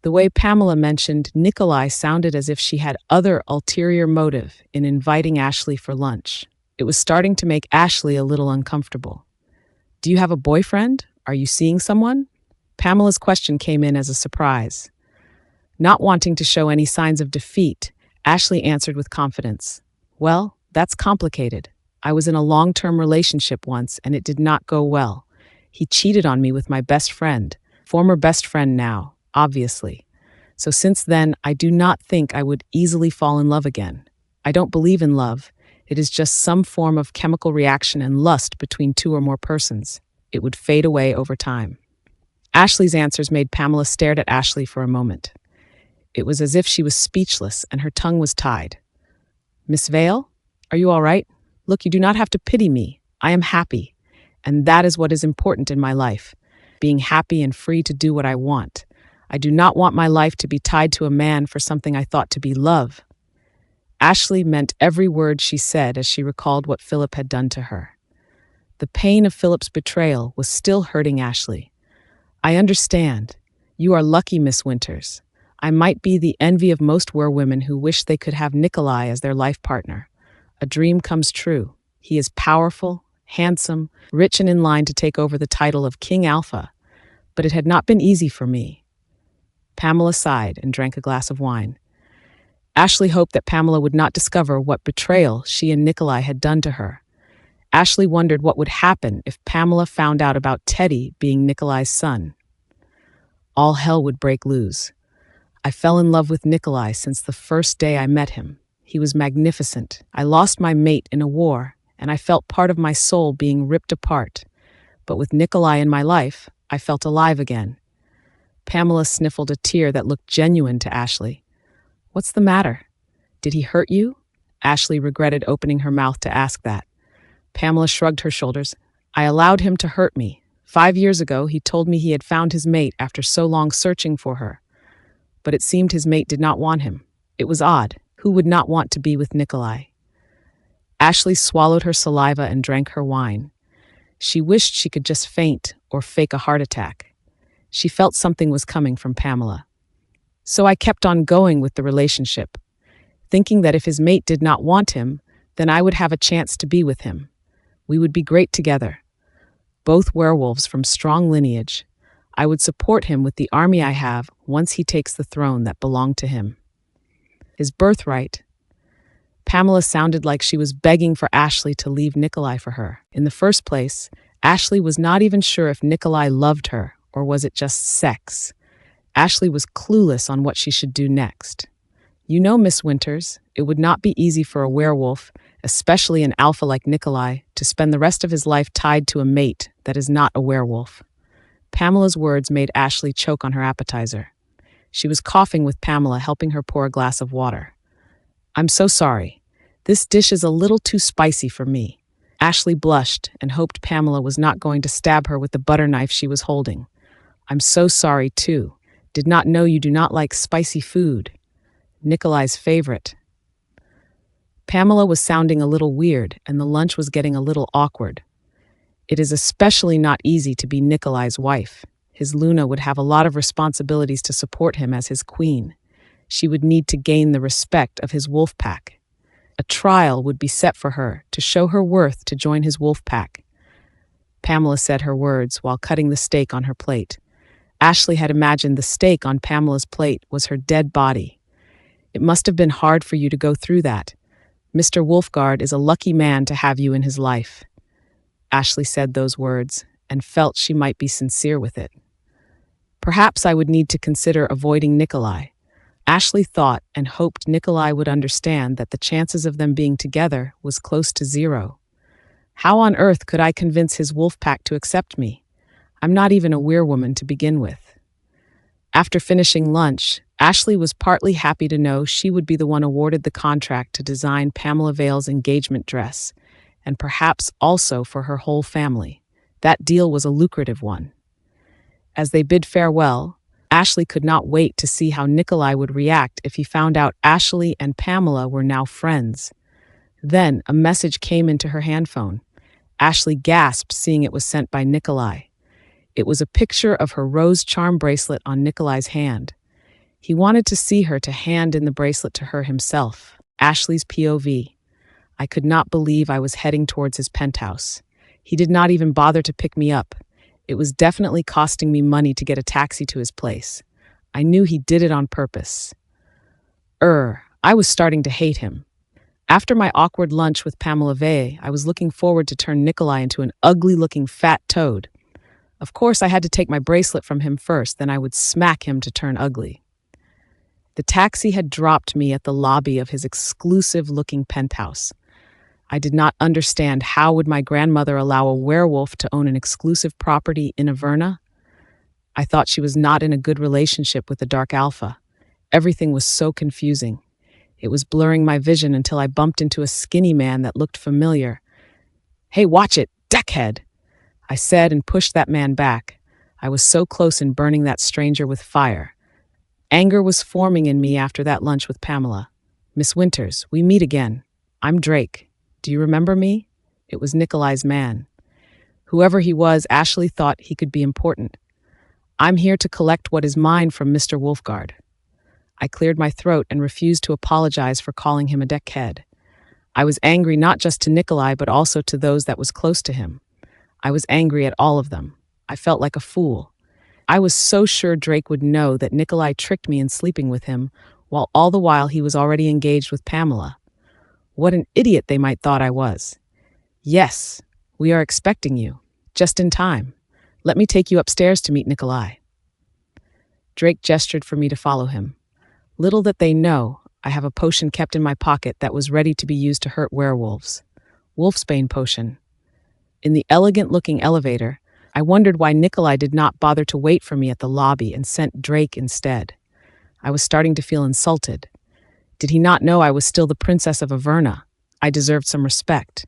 The way Pamela mentioned Nikolai sounded as if she had other ulterior motive in inviting Ashley for lunch. It was starting to make Ashley a little uncomfortable. Do you have a boyfriend? Are you seeing someone? Pamela's question came in as a surprise. Not wanting to show any signs of defeat, Ashley answered with confidence. Well, that's complicated. I was in a long-term relationship once and it did not go well. He cheated on me with my best friend, former best friend now, obviously. So since then, I do not think I would easily fall in love again. I don't believe in love. It is just some form of chemical reaction and lust between 2 or more persons. It would fade away over time. Ashley's answers made Pamela stare at Ashley for a moment. It was as if she was speechless and her tongue was tied. Miss Vale, are you all right? Look, you do not have to pity me. I am happy. And that is what is important in my life. Being happy and free to do what I want. I do not want my life to be tied to a man for something I thought to be love. Ashley meant every word she said as she recalled what Philip had done to her. The pain of Philip's betrayal was still hurting Ashley. I understand. You are lucky, Miss Winters. I might be the envy of most werewomen who wish they could have Nikolai as their life partner. A dream comes true. He is powerful, handsome, rich and in line to take over the title of King Alpha. But it had not been easy for me. Pamela sighed and drank a glass of wine. Ashley hoped that Pamela would not discover what betrayal she and Nikolai had done to her. Ashley wondered what would happen if Pamela found out about Teddy being Nikolai's son. All hell would break loose. I fell in love with Nikolai since the first day I met him. He was magnificent. I lost my mate in a war, and I felt part of my soul being ripped apart. But with Nikolai in my life, I felt alive again. Pamela sniffled a tear that looked genuine to Ashley. What's the matter? Did he hurt you? Ashley regretted opening her mouth to ask that. Pamela shrugged her shoulders. I allowed him to hurt me. 5 years ago, he told me he had found his mate after so long searching for her. But it seemed his mate did not want him. It was odd. Who would not want to be with Nikolai? Ashley swallowed her saliva and drank her wine. She wished she could just faint or fake a heart attack. She felt something was coming from Pamela. So I kept on going with the relationship, thinking that if his mate did not want him, then I would have a chance to be with him. We would be great together. Both werewolves from strong lineage. I would support him with the army I have once he takes the throne that belonged to him. His birthright. Pamela sounded like she was begging for Ashley to leave Nikolai for her. In the first place, Ashley was not even sure if Nikolai loved her, or was it just sex. Ashley was clueless on what she should do next. You know, Miss Winters, it would not be easy for a werewolf, especially an alpha like Nikolai, to spend the rest of his life tied to a mate that is not a werewolf. Pamela's words made Ashley choke on her appetizer. She was coughing with Pamela helping her pour a glass of water. I'm so sorry. This dish is a little too spicy for me. Ashley blushed and hoped Pamela was not going to stab her with the butter knife she was holding. I'm so sorry, too. Did not know you do not like spicy food. Nikolai's favorite. Pamela was sounding a little weird, and the lunch was getting a little awkward. It is especially not easy to be Nikolai's wife. His Luna would have a lot of responsibilities to support him as his queen. She would need to gain the respect of his wolf pack. A trial would be set for her to show her worth to join his wolf pack. Pamela said her words while cutting the steak on her plate. Ashley had imagined the steak on Pamela's plate was her dead body. It must have been hard for you to go through that. Mr. Wolfgard is a lucky man to have you in his life. Ashley said those words and felt she might be sincere with it. Perhaps I would need to consider avoiding Nikolai. Ashley thought and hoped Nikolai would understand that the chances of them being together was close to zero. How on earth could I convince his wolf pack to accept me? I'm not even a werewoman to begin with. After finishing lunch, Ashley was partly happy to know she would be the one awarded the contract to design Pamela Vale's engagement dress, and perhaps also for her whole family. That deal was a lucrative one. As they bid farewell, Ashley could not wait to see how Nikolai would react if he found out Ashley and Pamela were now friends. Then a message came into her handphone. Ashley gasped, seeing it was sent by Nikolai. It was a picture of her rose charm bracelet on Nikolai's hand. He wanted to see her to hand in the bracelet to her himself. Ashley's POV. I could not believe I was heading towards his penthouse. He did not even bother to pick me up. It was definitely costing me money to get a taxi to his place. I knew he did it on purpose. I was starting to hate him. After my awkward lunch with Pamela Vale, I was looking forward to turn Nikolai into an ugly-looking fat toad. Of course, I had to take my bracelet from him first, then I would smack him to turn ugly. The taxi had dropped me at the lobby of his exclusive-looking penthouse. I did not understand how would my grandmother allow a werewolf to own an exclusive property in Averna. I thought she was not in a good relationship with the Dark Alpha. Everything was so confusing. It was blurring my vision until I bumped into a skinny man that looked familiar. Hey, watch it, deckhead! I said and pushed that man back. I was so close in burning that stranger with fire. Anger was forming in me after that lunch with Pamela. Miss Winters, we meet again. I'm Drake. Do you remember me? It was Nikolai's man. Whoever he was, Ashley thought he could be important. I'm here to collect what is mine from Mr. Wolfgard. I cleared my throat and refused to apologize for calling him a deckhead. I was angry not just to Nikolai, but also to those that was close to him. I was angry at all of them. I felt like a fool. I was so sure Drake would know that Nikolai tricked me in sleeping with him, while all the while he was already engaged with Pamela. What an idiot they might thought I was. Yes, we are expecting you. Just in time. Let me take you upstairs to meet Nikolai. Drake gestured for me to follow him. Little that they know, I have a potion kept in my pocket that was ready to be used to hurt werewolves. Wolfsbane potion. In the elegant-looking elevator, I wondered why Nikolai did not bother to wait for me at the lobby and sent Drake instead. I was starting to feel insulted. Did he not know I was still the princess of Averna? I deserved some respect.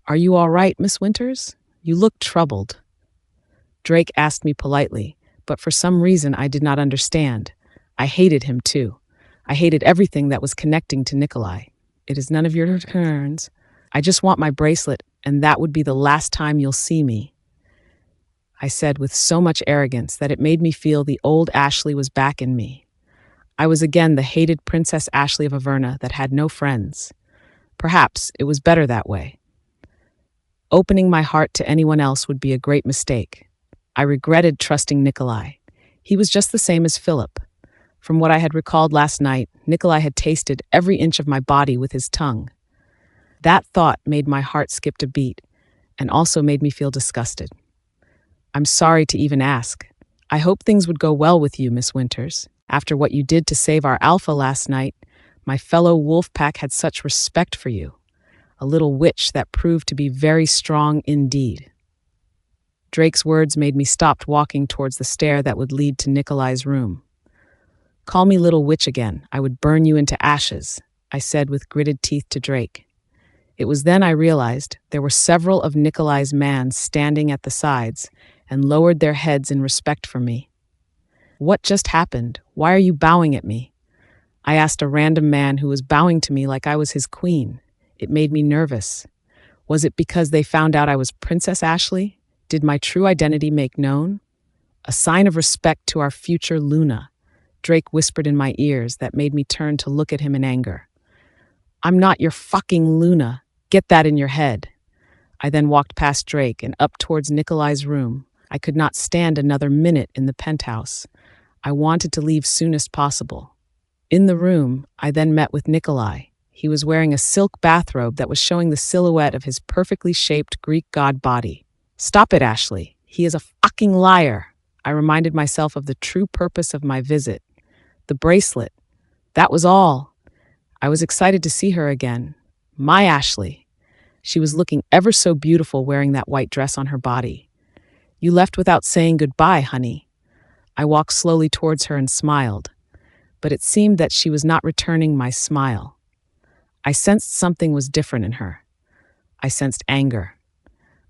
Are you all right, Miss Winters? You look troubled. Drake asked me politely, but for some reason I did not understand. I hated him too. I hated everything that was connecting to Nikolai. It is none of your turns. I just want my bracelet, and that would be the last time you'll see me. I said with so much arrogance that it made me feel the old Ashley was back in me. I was again the hated Princess Ashley of Averna that had no friends. Perhaps it was better that way. Opening my heart to anyone else would be a great mistake. I regretted trusting Nikolai. He was just the same as Philip. From what I had recalled last night, Nikolai had tasted every inch of my body with his tongue. That thought made my heart skip a beat and also made me feel disgusted. I'm sorry to even ask. I hope things would go well with you, Miss Winters. After what you did to save our alpha last night, my fellow wolf pack had such respect for you. A little witch that proved to be very strong indeed. Drake's words made me stop walking towards the stair that would lead to Nikolai's room. Call me little witch again. I would burn you into ashes, I said with gritted teeth to Drake. It was then I realized there were several of Nikolai's men standing at the sides and lowered their heads in respect for me. What just happened? Why are you bowing at me? I asked a random man who was bowing to me like I was his queen. It made me nervous. Was it because they found out I was Princess Ashley? Did my true identity make known? A sign of respect to our future Luna, Drake whispered in my ears that made me turn to look at him in anger. I'm not your fucking Luna. Get that in your head. I then walked past Drake and up towards Nikolai's room. I could not stand another minute in the penthouse. I wanted to leave soonest possible. In the room, I then met with Nikolai. He was wearing a silk bathrobe that was showing the silhouette of his perfectly shaped Greek god body. Stop it, Ashley. He is a fucking liar. I reminded myself of the true purpose of my visit. The bracelet. That was all. I was excited to see her again. My Ashley. She was looking ever so beautiful wearing that white dress on her body. You left without saying goodbye, honey. I walked slowly towards her and smiled, but it seemed that she was not returning my smile. I sensed something was different in her. I sensed anger.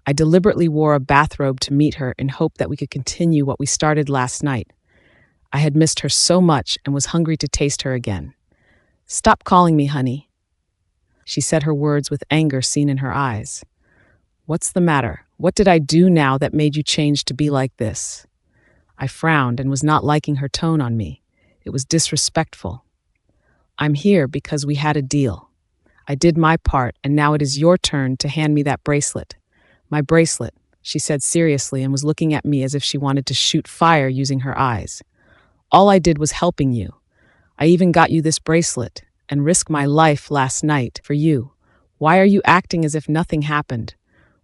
I deliberately wore a bathrobe to meet her in hope that we could continue what we started last night. I had missed her so much and was hungry to taste her again. Stop calling me honey. She said her words with anger seen in her eyes. What's the matter? What did I do now that made you change to be like this? I frowned and was not liking her tone on me. It was disrespectful. I'm here because we had a deal. I did my part, and now it is your turn to hand me that bracelet. My bracelet, she said seriously and was looking at me as if she wanted to shoot fire using her eyes. All I did was helping you. I even got you this bracelet and risked my life last night for you. Why are you acting as if nothing happened?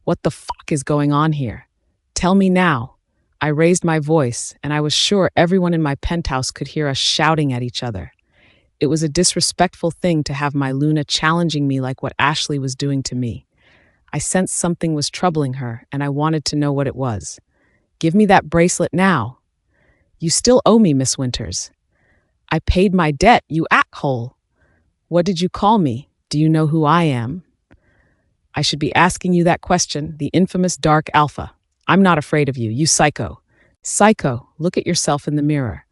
What the fuck is going on here? Tell me now. I raised my voice, and I was sure everyone in my penthouse could hear us shouting at each other. It was a disrespectful thing to have my Luna challenging me like what Ashley was doing to me. I sensed something was troubling her, and I wanted to know what it was. Give me that bracelet now. You still owe me, Miss Winters. I paid my debt, you ackhole. What did you call me? Do you know who I am? I should be asking you that question, the infamous Dark Alpha. I'm not afraid of you, you psycho. Psycho, look at yourself in the mirror.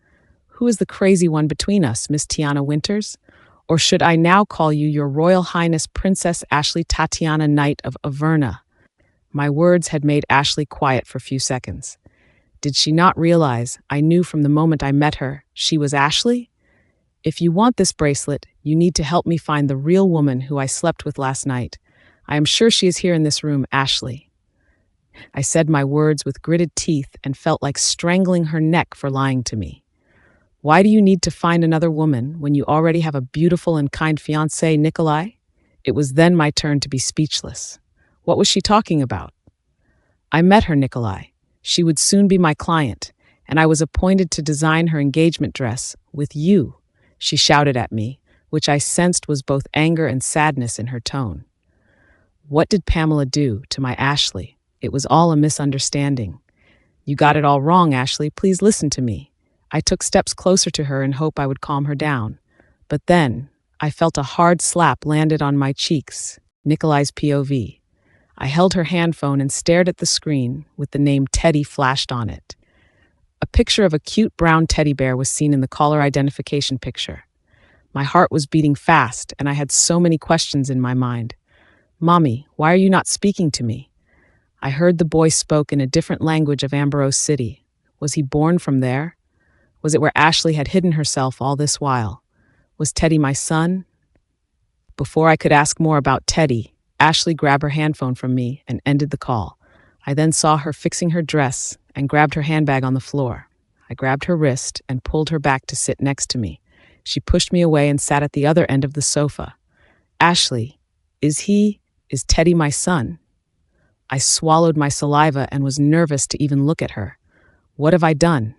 Who is the crazy one between us, Miss Tiana Winters? Or should I now call you Your Royal Highness Princess Ashley Tatiana Knight of Averna? My words had made Ashley quiet for a few seconds. Did she not realize I knew from the moment I met her she was Ashley? If you want this bracelet, you need to help me find the real woman who I slept with last night. I am sure she is here in this room, Ashley. I said my words with gritted teeth and felt like strangling her neck for lying to me. Why do you need to find another woman when you already have a beautiful and kind fiancé, Nikolai? It was then my turn to be speechless. What was she talking about? I met her, Nikolai. She would soon be my client, and I was appointed to design her engagement dress with you, she shouted at me, which I sensed was both anger and sadness in her tone. What did Pamela do to my Ashley? It was all a misunderstanding. You got it all wrong, Ashley. Please listen to me. I took steps closer to her in hope I would calm her down. But then, I felt a hard slap landed on my cheeks, Nikolai's POV. I held her handphone and stared at the screen with the name Teddy flashed on it. A picture of a cute brown teddy bear was seen in the caller identification picture. My heart was beating fast, and I had so many questions in my mind. Mommy, why are you not speaking to me? I heard the boy spoke in a different language of Ambrose City. Was he born from there? Was it where Ashley had hidden herself all this while? Was Teddy my son? Before I could ask more about Teddy, Ashley grabbed her handphone from me and ended the call. I then saw her fixing her dress and grabbed her handbag on the floor. I grabbed her wrist and pulled her back to sit next to me. She pushed me away and sat at the other end of the sofa. Ashley, is Teddy my son? I swallowed my saliva and was nervous to even look at her. What have I done?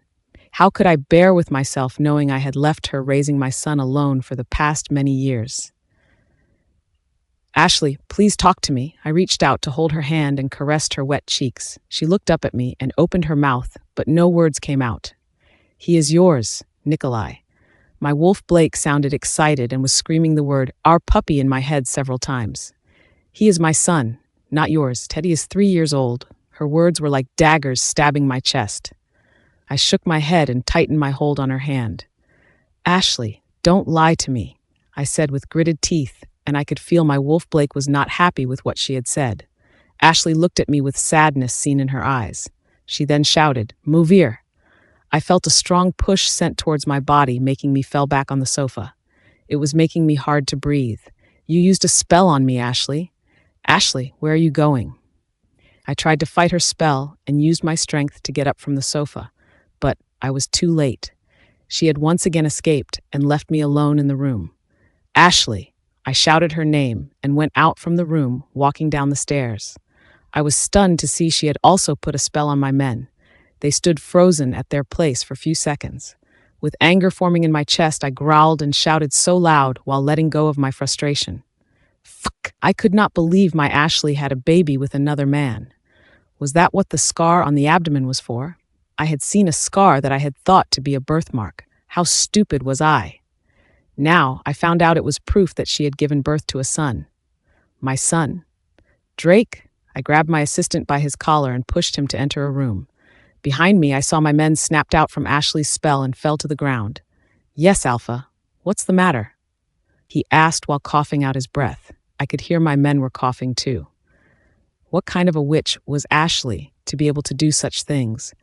How could I bear with myself knowing I had left her raising my son alone for the past many years? Ashley, please talk to me. I reached out to hold her hand and caressed her wet cheeks. She looked up at me and opened her mouth, but no words came out. He is yours, Nikolai. My wolf Blake sounded excited and was screaming the word, our puppy, in my head several times. He is my son, not yours. Teddy is 3 years old. Her words were like daggers stabbing my chest. I shook my head and tightened my hold on her hand. Ashley, don't lie to me, I said with gritted teeth, and I could feel my wolf Blake was not happy with what she had said. Ashley looked at me with sadness seen in her eyes. She then shouted, move here. I felt a strong push sent towards my body, making me fell back on the sofa. It was making me hard to breathe. You used a spell on me, Ashley. Ashley, where are you going? I tried to fight her spell and used my strength to get up from the sofa, but I was too late. She had once again escaped and left me alone in the room. Ashley! I shouted her name and went out from the room, walking down the stairs. I was stunned to see she had also put a spell on my men. They stood frozen at their place for a few seconds. With anger forming in my chest, I growled and shouted so loud while letting go of my frustration. Fuck! I could not believe my Ashley had a baby with another man. Was that what the scar on the abdomen was for? I had seen a scar that I had thought to be a birthmark. How stupid was I? Now I found out it was proof that she had given birth to a son. My son. Drake? I grabbed my assistant by his collar and pushed him to enter a room. Behind me, I saw my men snapped out from Ashley's spell and fell to the ground. Yes, Alpha. What's the matter? He asked while coughing out his breath. I could hear my men were coughing too. What kind of a witch was Ashley to be able to do such things?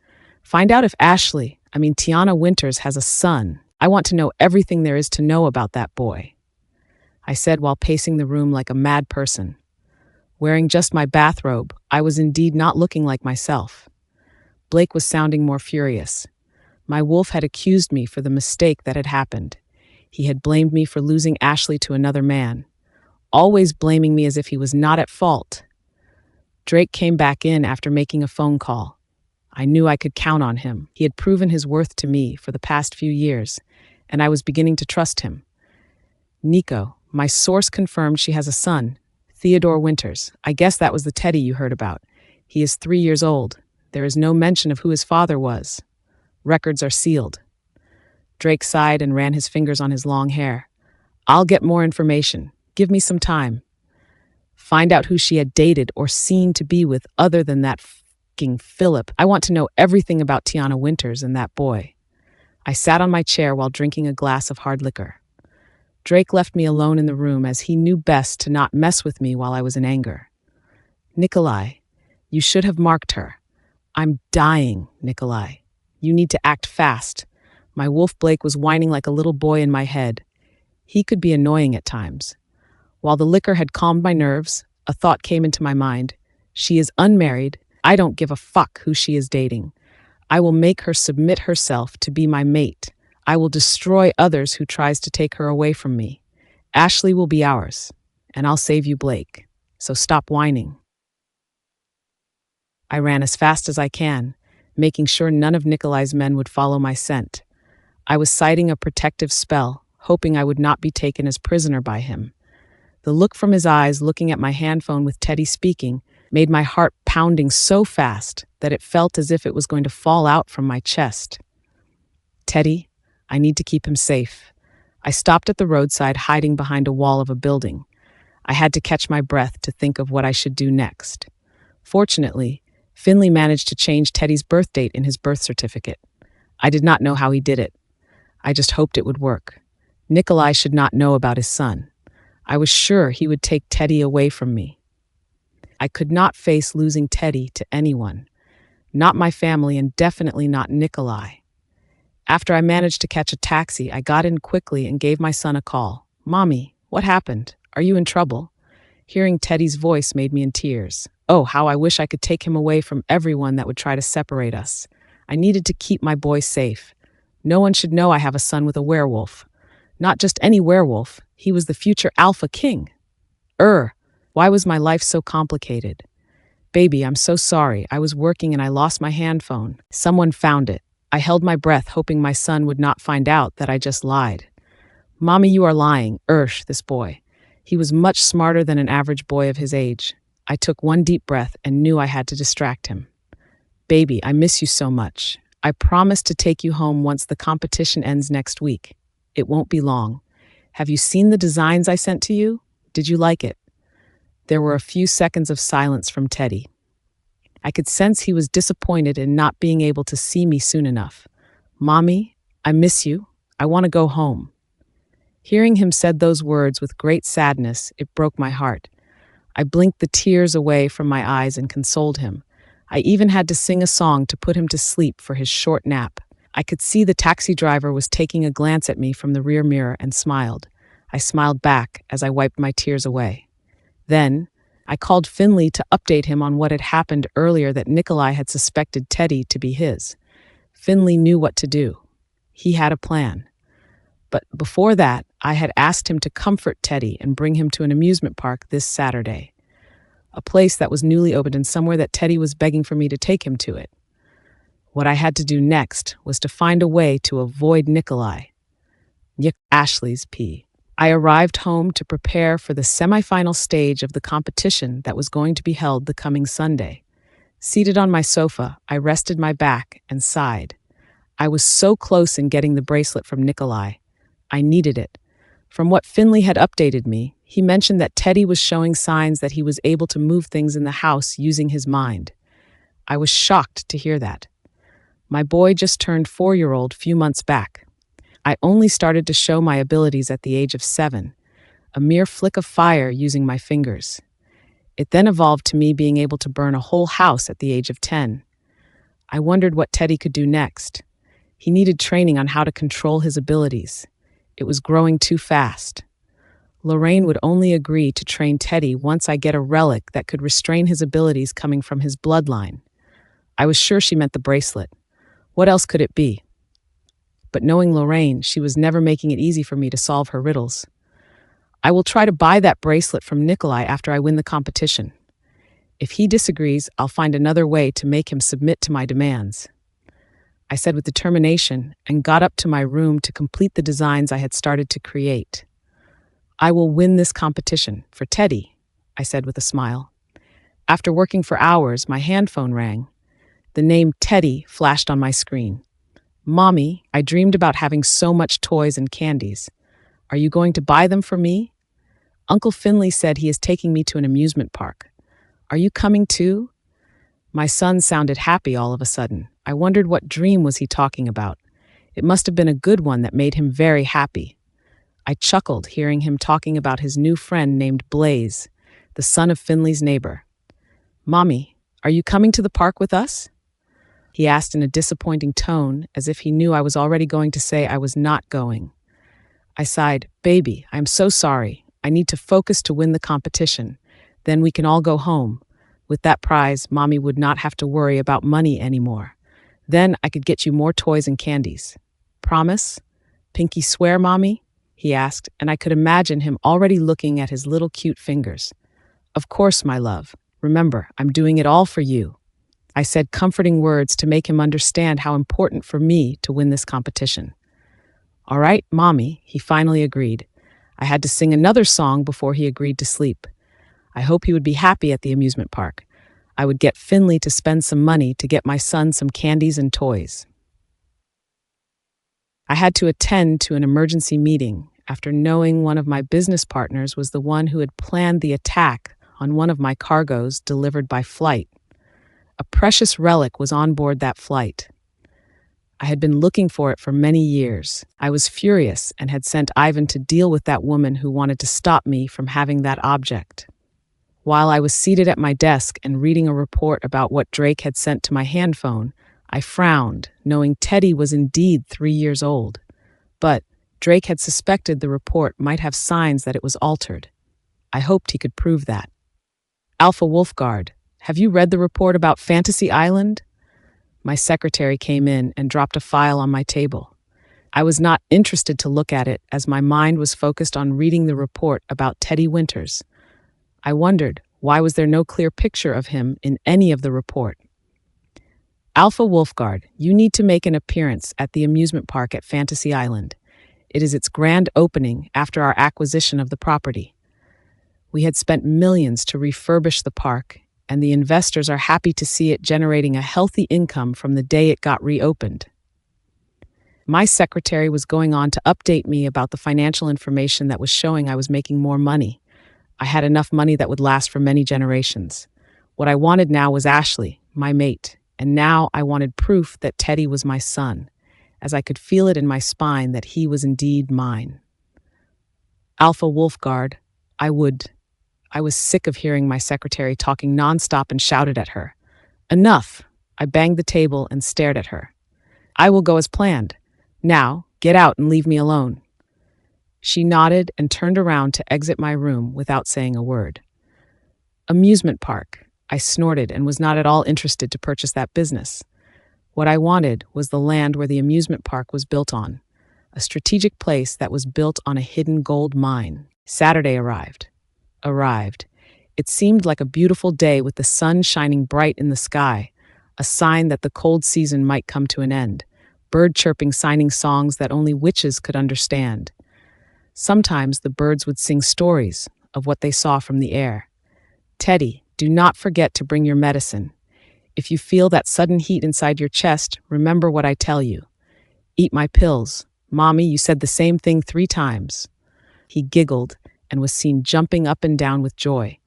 Find out if Tiana Winters has a son. I want to know everything there is to know about that boy, I said while pacing the room like a mad person. Wearing just my bathrobe, I was indeed not looking like myself. Blake was sounding more furious. My wolf had accused me for the mistake that had happened. He had blamed me for losing Ashley to another man, always blaming me as if he was not at fault. Drake came back in after making a phone call. I knew I could count on him. He had proven his worth to me for the past few years, and I was beginning to trust him. Nico, my source confirmed she has a son, Theodore Winters. I guess that was the Teddy you heard about. He is 3 years old. There is no mention of who his father was. Records are sealed. Drake sighed and ran his fingers on his long hair. I'll get more information. Give me some time. Find out who she had dated or seen to be with other than that f***ing Philip. I want to know everything about Tiana Winters and that boy. I sat on my chair while drinking a glass of hard liquor. Drake left me alone in the room as he knew best to not mess with me while I was in anger. Nikolai, you should have marked her. I'm dying, Nikolai. You need to act fast. My wolf Blake was whining like a little boy in my head. He could be annoying at times. While the liquor had calmed my nerves, a thought came into my mind. She is unmarried. I don't give a fuck who she is dating. I will make her submit herself to be my mate. I will destroy others who tries to take her away from me. Ashley will be ours, and I'll save you, Blake. So stop whining. I ran as fast as I can, making sure none of Nikolai's men would follow my scent. I was citing a protective spell, hoping I would not be taken as prisoner by him. The look from his eyes looking at my handphone with Teddy speaking made my heart pounding so fast that it felt as if it was going to fall out from my chest. Teddy, I need to keep him safe. I stopped at the roadside, hiding behind a wall of a building. I had to catch my breath to think of what I should do next. Fortunately, Finley managed to change Teddy's birth date in his birth certificate. I did not know how he did it. I just hoped it would work. Nikolai should not know about his son. I was sure he would take Teddy away from me. I could not face losing Teddy to anyone. Not my family and definitely not Nikolai. After I managed to catch a taxi, I got in quickly and gave my son a call. Mommy, what happened? Are you in trouble? Hearing Teddy's voice made me in tears. Oh, how I wish I could take him away from everyone that would try to separate us. I needed to keep my boy safe. No one should know I have a son with a werewolf. Not just any werewolf, he was the future Alpha King. Why was my life so complicated? Baby, I'm so sorry. I was working and I lost my hand phone. Someone found it. I held my breath, hoping my son would not find out that I just lied. Mommy, you are lying. This boy. He was much smarter than an average boy of his age. I took one deep breath and knew I had to distract him. Baby, I miss you so much. I promise to take you home once the competition ends next week. It won't be long. Have you seen the designs I sent to you? Did you like it? There were a few seconds of silence from Teddy. I could sense he was disappointed in not being able to see me soon enough. Mommy, I miss you. I want to go home. Hearing him said those words with great sadness, it broke my heart. I blinked the tears away from my eyes and consoled him. I even had to sing a song to put him to sleep for his short nap. I could see the taxi driver was taking a glance at me from the rear mirror and smiled. I smiled back as I wiped my tears away. Then, I called Finley to update him on what had happened earlier, that Nikolai had suspected Teddy to be his. Finley knew what to do. He had a plan. But before that, I had asked him to comfort Teddy and bring him to an amusement park this Saturday. A place that was newly opened and somewhere that Teddy was begging for me to take him to it. What I had to do next was to find a way to avoid Nikolai. Ashley's P. I arrived home to prepare for the semifinal stage of the competition that was going to be held the coming Sunday. Seated on my sofa, I rested my back and sighed. I was so close in getting the bracelet from Nikolai. I needed it. From what Finley had updated me, he mentioned that Teddy was showing signs that he was able to move things in the house using his mind. I was shocked to hear that. My boy just turned 4-year-old few months back. I only started to show my abilities at the age of 7, a mere flick of fire using my fingers. It then evolved to me being able to burn a whole house at the age of 10. I wondered what Teddy could do next. He needed training on how to control his abilities. It was growing too fast. Lorraine would only agree to train Teddy once I get a relic that could restrain his abilities coming from his bloodline. I was sure she meant the bracelet. What else could it be? But knowing Lorraine, she was never making it easy for me to solve her riddles. I will try to buy that bracelet from Nikolai after I win the competition. If he disagrees, I'll find another way to make him submit to my demands. I said with determination and got up to my room to complete the designs I had started to create. I will win this competition for Teddy, I said with a smile. After working for hours, my hand phone rang. The name Teddy flashed on my screen. Mommy, I dreamed about having so much toys and candies. Are you going to buy them for me? Uncle Finley said he is taking me to an amusement park. Are you coming too? My son sounded happy all of a sudden. I wondered what dream was he talking about. It must have been a good one that made him very happy. I chuckled hearing him talking about his new friend named Blaze, the son of Finley's neighbor. Mommy, are you coming to the park with us? He asked in a disappointing tone, as if he knew I was already going to say I was not going. I sighed, Baby, I am so sorry. I need to focus to win the competition. Then we can all go home. With that prize, Mommy would not have to worry about money anymore. Then I could get you more toys and candies. Promise? Pinky swear, Mommy? He asked, and I could imagine him already looking at his little cute fingers. Of course, my love. Remember, I'm doing it all for you. I said comforting words to make him understand how important for me to win this competition. All right, Mommy, he finally agreed. I had to sing another song before he agreed to sleep. I hope he would be happy at the amusement park. I would get Finley to spend some money to get my son some candies and toys. I had to attend to an emergency meeting after knowing one of my business partners was the one who had planned the attack on one of my cargoes delivered by flight. A precious relic was on board that flight. I had been looking for it for many years. I was furious and had sent Ivan to deal with that woman who wanted to stop me from having that object. While I was seated at my desk and reading a report about what Drake had sent to my hand phone, I frowned, knowing Teddy was indeed 3 years old. But Drake had suspected the report might have signs that it was altered. I hoped he could prove that. Alpha Wolfguard, have you read the report about Fantasy Island? My secretary came in and dropped a file on my table. I was not interested to look at it as my mind was focused on reading the report about Teddy Winters. I wondered, why was there no clear picture of him in any of the report? Alpha Wolfguard, you need to make an appearance at the amusement park at Fantasy Island. It is its grand opening after our acquisition of the property. We had spent millions to refurbish the park, and the investors are happy to see it generating a healthy income from the day it got reopened. My secretary was going on to update me about the financial information that was showing I was making more money. I had enough money that would last for many generations. What I wanted now was Ashley, my mate, and now I wanted proof that Teddy was my son, as I could feel it in my spine that he was indeed mine. Alpha Wolfguard, I was sick of hearing my secretary talking nonstop and shouted at her. Enough! I banged the table and stared at her. I will go as planned. Now, get out and leave me alone. She nodded and turned around to exit my room without saying a word. Amusement park. I snorted and was not at all interested to purchase that business. What I wanted was the land where the amusement park was built on, a strategic place that was built on a hidden gold mine. Saturday arrived. It seemed like a beautiful day with the sun shining bright in the sky, a sign that the cold season might come to an end, bird chirping signing songs that only witches could understand. Sometimes the birds would sing stories of what they saw from the air. Teddy, do not forget to bring your medicine. If you feel that sudden heat inside your chest, remember what I tell you. Eat my pills. Mommy, you said the same thing 3 times. He giggled and was seen jumping up and down with joy.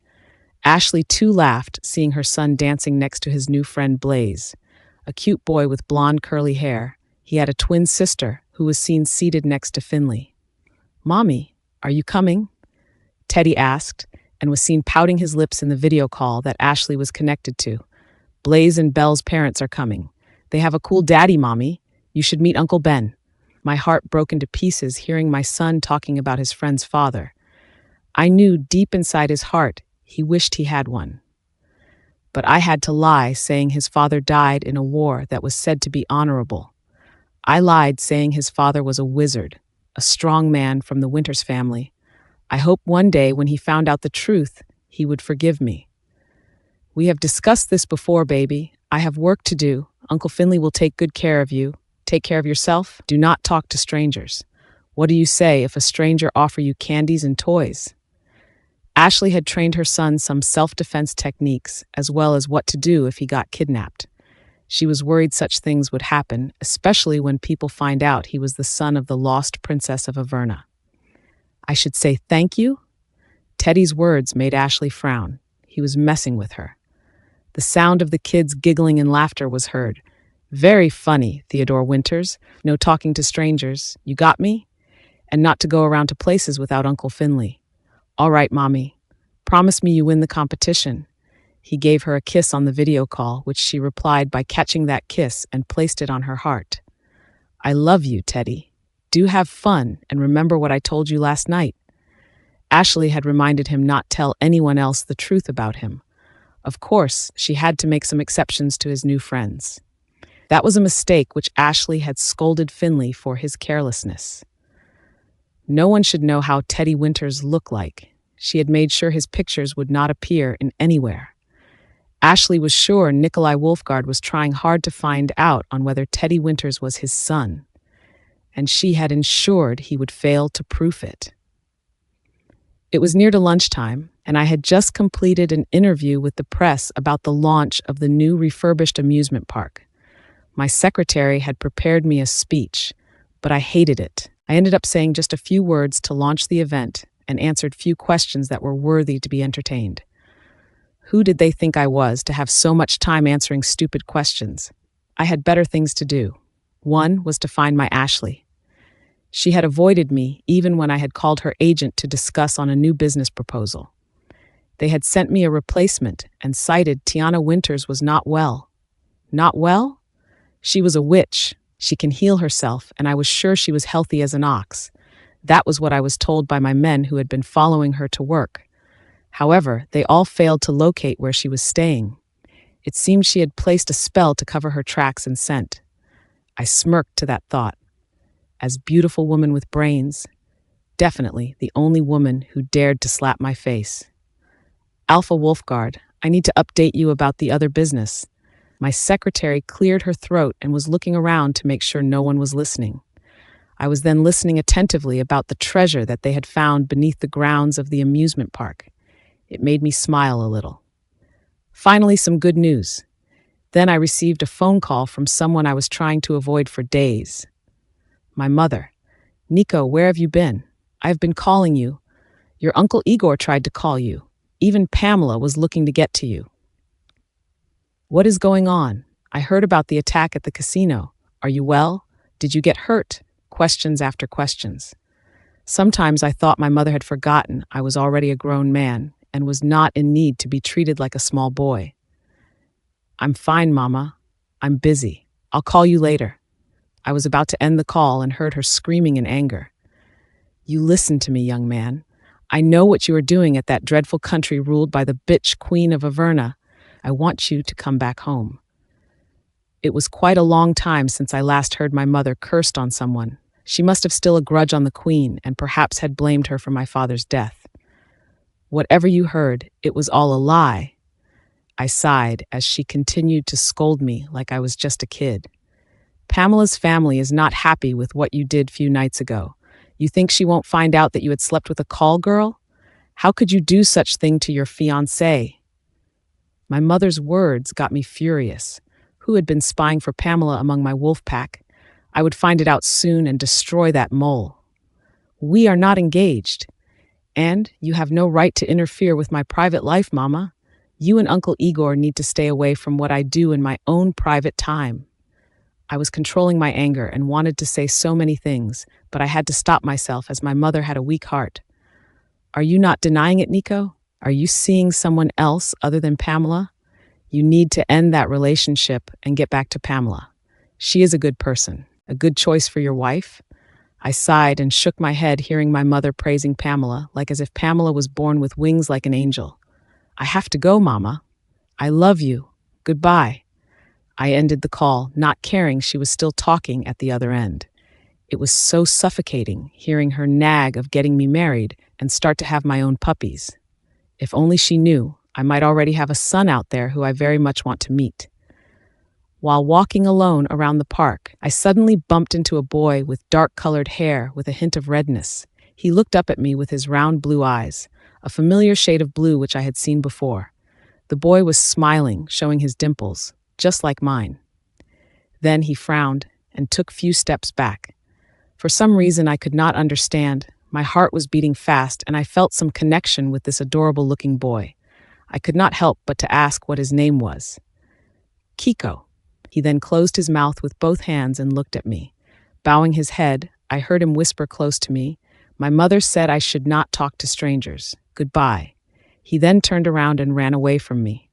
Ashley too laughed, seeing her son dancing next to his new friend Blaze, a cute boy with blonde curly hair. He had a twin sister who was seen seated next to Finley. Mommy, are you coming? Teddy asked, and was seen pouting his lips in the video call that Ashley was connected to. Blaze and Belle's parents are coming. They have a cool daddy, Mommy. You should meet Uncle Ben. My heart broke into pieces hearing my son talking about his friend's father. I knew deep inside his heart he wished he had one. But I had to lie, saying his father died in a war that was said to be honorable. I lied, saying his father was a wizard, a strong man from the Winters family. I hoped one day when he found out the truth, he would forgive me. We have discussed this before, baby. I have work to do. Uncle Finley will take good care of you. Take care of yourself. Do not talk to strangers. What do you say if a stranger offer you candies and toys? Ashley had trained her son some self-defense techniques, as well as what to do if he got kidnapped. She was worried such things would happen, especially when people find out he was the son of the lost princess of Averna. I should say thank you? Teddy's words made Ashley frown. He was messing with her. The sound of the kids giggling and laughter was heard. Very funny, Theodore Winters. No talking to strangers. You got me? And not to go around to places without Uncle Finley. All right, Mommy. Promise me you win the competition. He gave her a kiss on the video call, which she replied by catching that kiss and placed it on her heart. I love you, Teddy. Do have fun and remember what I told you last night. Ashley had reminded him not tell anyone else the truth about him. Of course, she had to make some exceptions to his new friends. That was a mistake which Ashley had scolded Finley for his carelessness. No one should know how Teddy Winters looked like. She had made sure his pictures would not appear in anywhere. Ashley was sure Nikolai Wolfguard was trying hard to find out on whether Teddy Winters was his son, and she had ensured he would fail to prove it. It was near to lunchtime, and I had just completed an interview with the press about the launch of the new refurbished amusement park. My secretary had prepared me a speech, but I hated it. I ended up saying just a few words to launch the event and answered few questions that were worthy to be entertained. Who did they think I was to have so much time answering stupid questions? I had better things to do. One was to find my Ashley. She had avoided me even when I had called her agent to discuss on a new business proposal. They had sent me a replacement and cited Tiana Winters was not well. Not well? She was a witch. She can heal herself, and I was sure she was healthy as an ox. That was what I was told by my men who had been following her to work. However, they all failed to locate where she was staying. It seemed she had placed a spell to cover her tracks and scent. I smirked to that thought. As beautiful woman with brains, definitely the only woman who dared to slap my face. Alpha Wolfguard, I need to update you about the other business. My secretary cleared her throat and was looking around to make sure no one was listening. I was then listening attentively about the treasure that they had found beneath the grounds of the amusement park. It made me smile a little. Finally, some good news. Then I received a phone call from someone I was trying to avoid for days. My mother. Nico, where have you been? I have been calling you. Your Uncle Igor tried to call you. Even Pamela was looking to get to you. What is going on? I heard about the attack at the casino. Are you well? Did you get hurt? Questions after questions. Sometimes I thought my mother had forgotten I was already a grown man and was not in need to be treated like a small boy. I'm fine, Mama. I'm busy. I'll call you later. I was about to end the call and heard her screaming in anger. You listen to me, young man. I know what you are doing at that dreadful country ruled by the bitch Queen of Averna. I want you to come back home. It was quite a long time since I last heard my mother cursed on someone. She must have still a grudge on the Queen and perhaps had blamed her for my father's death. Whatever you heard, it was all a lie. I sighed as she continued to scold me like I was just a kid. Pamela's family is not happy with what you did few nights ago. You think she won't find out that you had slept with a call girl? How could you do such thing to your fiancé? My mother's words got me furious. Who had been spying for Pamela among my wolf pack? I would find it out soon and destroy that mole. We are not engaged. And you have no right to interfere with my private life, Mama. You and Uncle Igor need to stay away from what I do in my own private time. I was controlling my anger and wanted to say so many things, but I had to stop myself as my mother had a weak heart. Are you not denying it, Nico? Are you seeing someone else other than Pamela? You need to end that relationship and get back to Pamela. She is a good person, a good choice for your wife. I sighed and shook my head hearing my mother praising Pamela, like as if Pamela was born with wings like an angel. I have to go, Mama. I love you. Goodbye. I ended the call, not caring she was still talking at the other end. It was so suffocating hearing her nag of getting me married and start to have my own puppies. If only she knew, I might already have a son out there who I very much want to meet. While walking alone around the park, I suddenly bumped into a boy with dark-colored hair with a hint of redness. He looked up at me with his round blue eyes, a familiar shade of blue which I had seen before. The boy was smiling, showing his dimples, just like mine. Then he frowned and took few steps back. For some reason I could not understand, my heart was beating fast and I felt some connection with this adorable-looking boy. I could not help but to ask what his name was. Kiko. He then closed his mouth with both hands and looked at me. Bowing his head, I heard him whisper close to me, "My mother said I should not talk to strangers. Goodbye." He then turned around and ran away from me.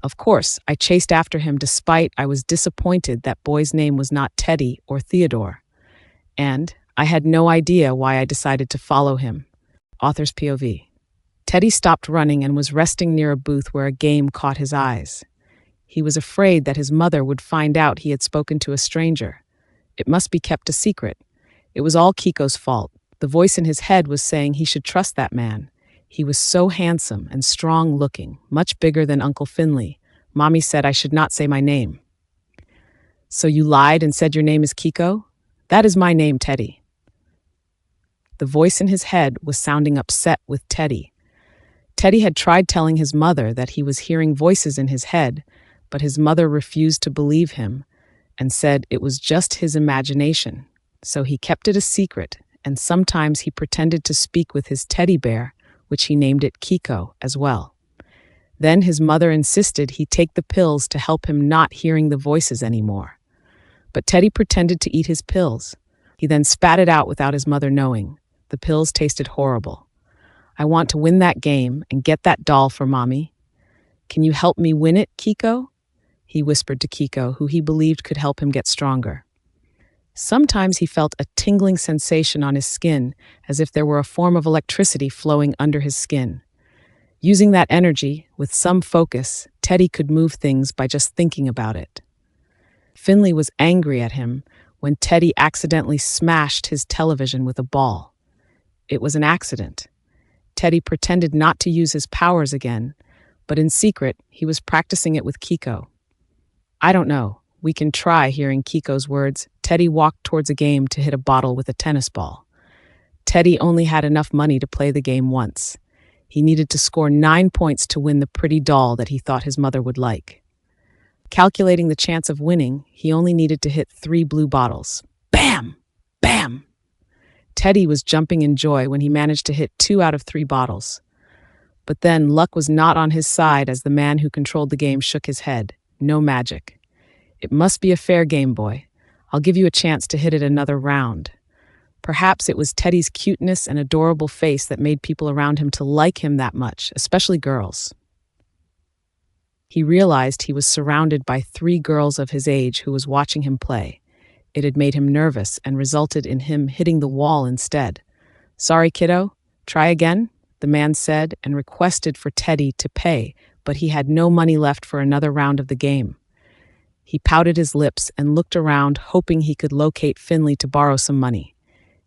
Of course, I chased after him despite I was disappointed that boy's name was not Teddy or Theodore. And I had no idea why I decided to follow him. Author's POV. Teddy stopped running and was resting near a booth where a game caught his eyes. He was afraid that his mother would find out he had spoken to a stranger. It must be kept a secret. It was all Kiko's fault. The voice in his head was saying he should trust that man. He was so handsome and strong-looking, much bigger than Uncle Finley. Mommy said I should not say my name. So you lied and said your name is Kiko? That is my name, Teddy. The voice in his head was sounding upset with Teddy. Teddy had tried telling his mother that he was hearing voices in his head, but his mother refused to believe him and said it was just his imagination. So he kept it a secret, and sometimes he pretended to speak with his teddy bear, which he named it Kiko as well. Then his mother insisted he take the pills to help him not hearing the voices anymore. But Teddy pretended to eat his pills. He then spat it out without his mother knowing. The pills tasted horrible. I want to win that game and get that doll for Mommy. Can you help me win it, Kiko? He whispered to Kiko, who he believed could help him get stronger. Sometimes he felt a tingling sensation on his skin, as if there were a form of electricity flowing under his skin. Using that energy, with some focus, Teddy could move things by just thinking about it. Finley was angry at him when Teddy accidentally smashed his television with a ball. It was an accident. Teddy pretended not to use his powers again, but in secret, he was practicing it with Kiko. I don't know. We can try. Hearing Kiko's words, Teddy walked towards a game to hit a bottle with a tennis ball. Teddy only had enough money to play the game once. He needed to score 9 points to win the pretty doll that he thought his mother would like. Calculating the chance of winning, he only needed to hit 3 blue bottles. Bam! Bam! Teddy was jumping in joy when he managed to hit 2 out of 3 bottles. But then luck was not on his side as the man who controlled the game shook his head. No magic. It must be a fair game, boy. I'll give you a chance to hit it another round. Perhaps it was Teddy's cuteness and adorable face that made people around him to like him that much, especially girls. He realized he was surrounded by 3 girls of his age who was watching him play. It had made him nervous and resulted in him hitting the wall instead. Sorry, kiddo. Try again, the man said and requested for Teddy to pay, but he had no money left for another round of the game. He pouted his lips and looked around, hoping he could locate Finley to borrow some money.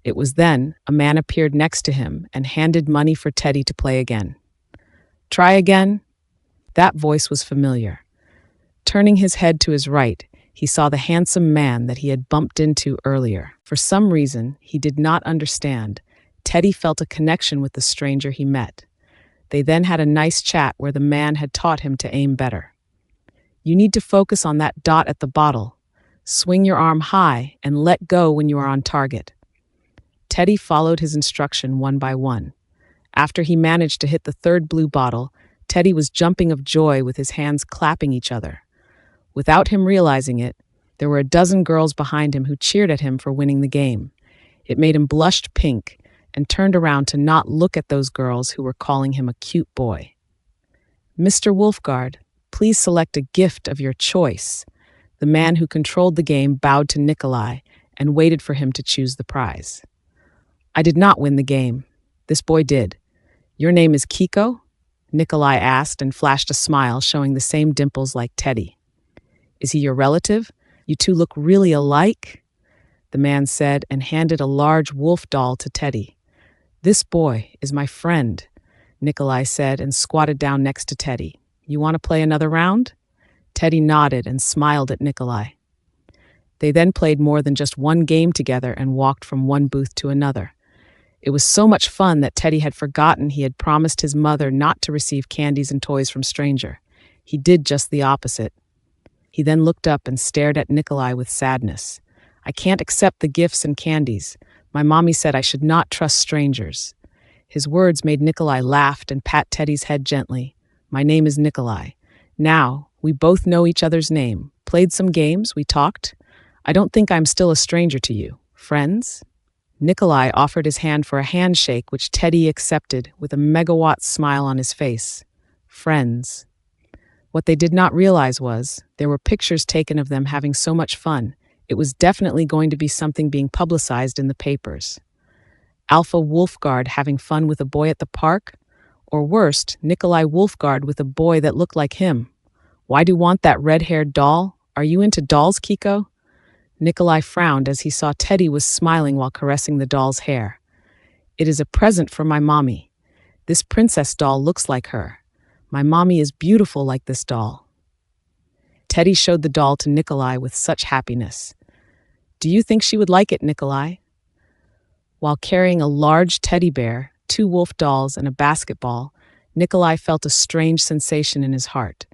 It was then a man appeared next to him and handed money for Teddy to play again. Try again? That voice was familiar. Turning his head to his right, he saw the handsome man that he had bumped into earlier. For some reason he did not understand, Teddy felt a connection with the stranger he met. They then had a nice chat where the man had taught him to aim better. You need to focus on that dot at the bottle. Swing your arm high and let go when you are on target. Teddy followed his instruction one by one. After he managed to hit the 3rd blue bottle, Teddy was jumping of joy with his hands clapping each other. Without him realizing it, there were a dozen girls behind him who cheered at him for winning the game. It made him blushed pink and turned around to not look at those girls who were calling him a cute boy. Mr. Wolfguard, please select a gift of your choice. The man who controlled the game bowed to Nikolai and waited for him to choose the prize. I did not win the game. This boy did. Your name is Kiko? Nikolai asked and flashed a smile showing the same dimples like Teddy. Is he your relative? You two look really alike, the man said and handed a large wolf doll to Teddy. This boy is my friend, Nikolai said and squatted down next to Teddy. You want to play another round? Teddy nodded and smiled at Nikolai. They then played more than just one game together and walked from one booth to another. It was so much fun that Teddy had forgotten he had promised his mother not to receive candies and toys from stranger. He did just the opposite. He then looked up and stared at Nikolai with sadness. I can't accept the gifts and candies. My mommy said I should not trust strangers. His words made Nikolai laugh and pat Teddy's head gently. My name is Nikolai. Now, we both know each other's name. Played some games, we talked. I don't think I'm still a stranger to you. Friends? Nikolai offered his hand for a handshake, which Teddy accepted with a megawatt smile on his face. Friends. What they did not realize was, there were pictures taken of them having so much fun. It was definitely going to be something being publicized in the papers. Alpha Wolfguard having fun with a boy at the park? Or worst, Nikolai Wolfguard with a boy that looked like him. Why do you want that red-haired doll? Are you into dolls, Kiko? Nikolai frowned as he saw Teddy was smiling while caressing the doll's hair. It is a present for my mommy. This princess doll looks like her. My mommy is beautiful like this doll. Teddy showed the doll to Nikolai with such happiness. Do you think she would like it, Nikolai? While carrying a large teddy bear, 2 wolf dolls, and a basketball, Nikolai felt a strange sensation in his heart.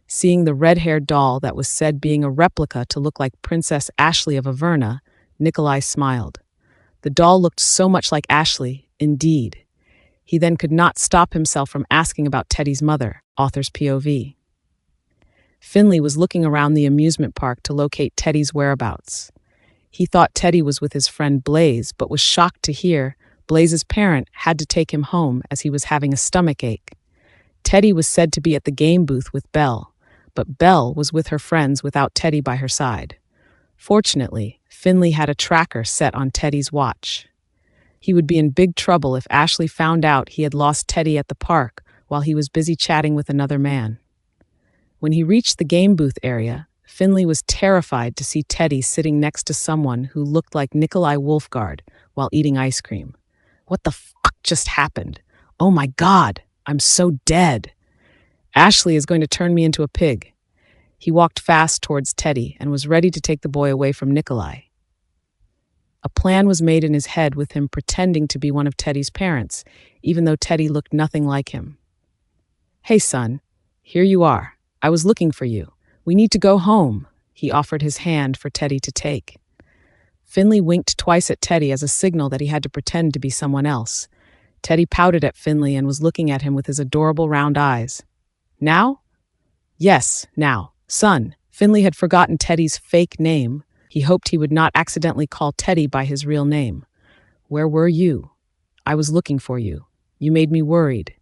Seeing the red-haired doll that was said being a replica to look like Princess Ashley of Averna, Nikolai smiled. The doll looked so much like Ashley, indeed. He then could not stop himself from asking about Teddy's mother, author's POV. Finley was looking around the amusement park to locate Teddy's whereabouts. He thought Teddy was with his friend Blaze, but was shocked to hear Blaze's parent had to take him home as he was having a stomachache. Teddy was said to be at the game booth with Belle, but Belle was with her friends without Teddy by her side. Fortunately, Finley had a tracker set on Teddy's watch. He would be in big trouble if Ashley found out he had lost Teddy at the park while he was busy chatting with another man. When he reached the game booth area, Finley was terrified to see Teddy sitting next to someone who looked like Nikolai Wolfgard while eating ice cream. What the fuck just happened? Oh my God, I'm so dead. Ashley is going to turn me into a pig. He walked fast towards Teddy and was ready to take the boy away from Nikolai. A plan was made in his head with him pretending to be one of Teddy's parents, even though Teddy looked nothing like him. Hey son, here you are. I was looking for you. We need to go home. He offered his hand for Teddy to take. Finley winked twice at Teddy as a signal that he had to pretend to be someone else. Teddy pouted at Finley and was looking at him with his adorable round eyes. Now? Yes, now. Son, Finley had forgotten Teddy's fake name. He hoped he would not accidentally call Teddy by his real name. Where were you? I was looking for you. You made me worried.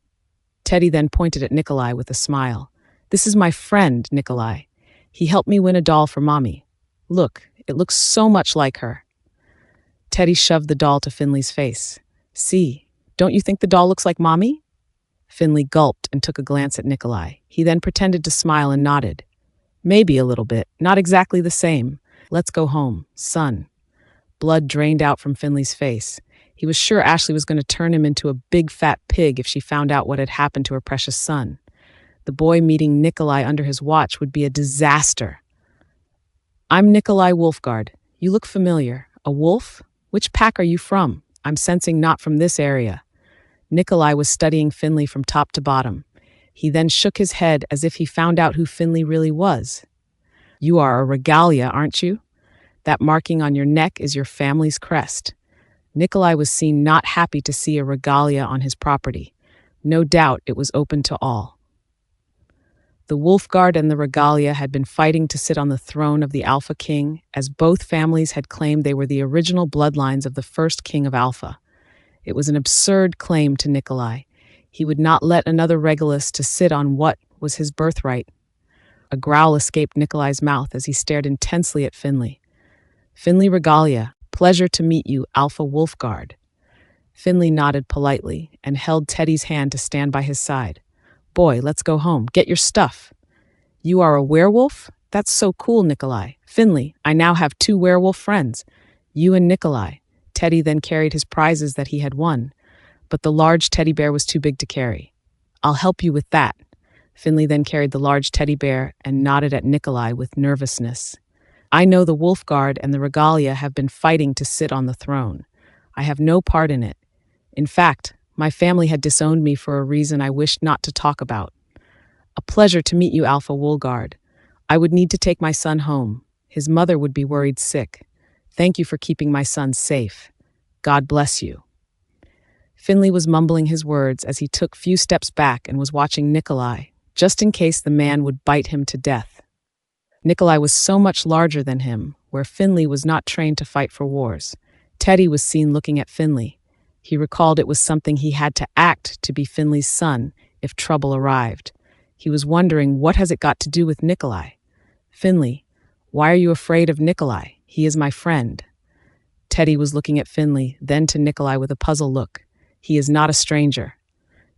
Teddy then pointed at Nikolai with a smile. This is my friend, Nikolai. He helped me win a doll for Mommy. Look, it looks so much like her. Teddy shoved the doll to Finley's face. See, don't you think the doll looks like Mommy? Finley gulped and took a glance at Nikolai. He then pretended to smile and nodded. Maybe a little bit, not exactly the same. Let's go home, son. Blood drained out from Finley's face. He was sure Ashley was going to turn him into a big fat pig if she found out what had happened to her precious son. The boy meeting Nikolai under his watch would be a disaster. I'm Nikolai Wolfgard. You look familiar. A wolf? Which pack are you from? I'm sensing not from this area. Nikolai was studying Finley from top to bottom. He then shook his head as if he found out who Finley really was. You are a regalia, aren't you? That marking on your neck is your family's crest. Nikolai was seen not happy to see a regalia on his property. No doubt it was open to all. The Wolfgard and the regalia had been fighting to sit on the throne of the Alpha King, as both families had claimed they were the original bloodlines of the first king of Alpha. It was an absurd claim to Nikolai. He would not let another Regulus to sit on what was his birthright. A growl escaped Nikolai's mouth as he stared intensely at Finley. Finley Regalia, pleasure to meet you, Alpha Wolfgard. Finley nodded politely and held Teddy's hand to stand by his side. Boy, let's go home. Get your stuff. You are a werewolf? That's so cool, Nikolai. Finley, I now have 2 werewolf friends. You and Nikolai. Teddy then carried his prizes that he had won, but the large teddy bear was too big to carry. I'll help you with that. Finley then carried the large teddy bear and nodded at Nikolai with nervousness. I know the Wolfgard and the Regalia have been fighting to sit on the throne. I have no part in it. In fact, my family had disowned me for a reason I wished not to talk about. A pleasure to meet you, Alpha Wolfgard. I would need to take my son home. His mother would be worried sick. Thank you for keeping my son safe. God bless you. Finley was mumbling his words as he took few steps back and was watching Nikolai, just in case the man would bite him to death. Nikolai was so much larger than him, where Finley was not trained to fight for wars. Teddy was seen looking at Finley. He recalled it was something he had to act to be Finley's son if trouble arrived. He was wondering, what has it got to do with Nikolai? Finley, why are you afraid of Nikolai? He is my friend. Teddy was looking at Finley, then to Nikolai with a puzzled look. He is not a stranger.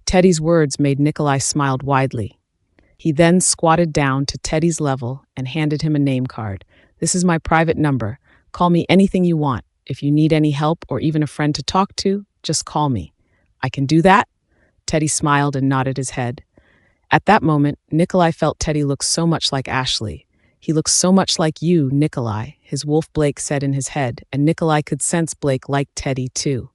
Teddy's words made Nikolai smile widely. He then squatted down to Teddy's level and handed him a name card. This is my private number. Call me anything you want. If you need any help or even a friend to talk to, just call me. I can do that? Teddy smiled and nodded his head. At that moment, Nikolai felt Teddy look so much like Ashley. He looks so much like you, Nikolai, his wolf Blake said in his head, and Nikolai could sense Blake liked Teddy too.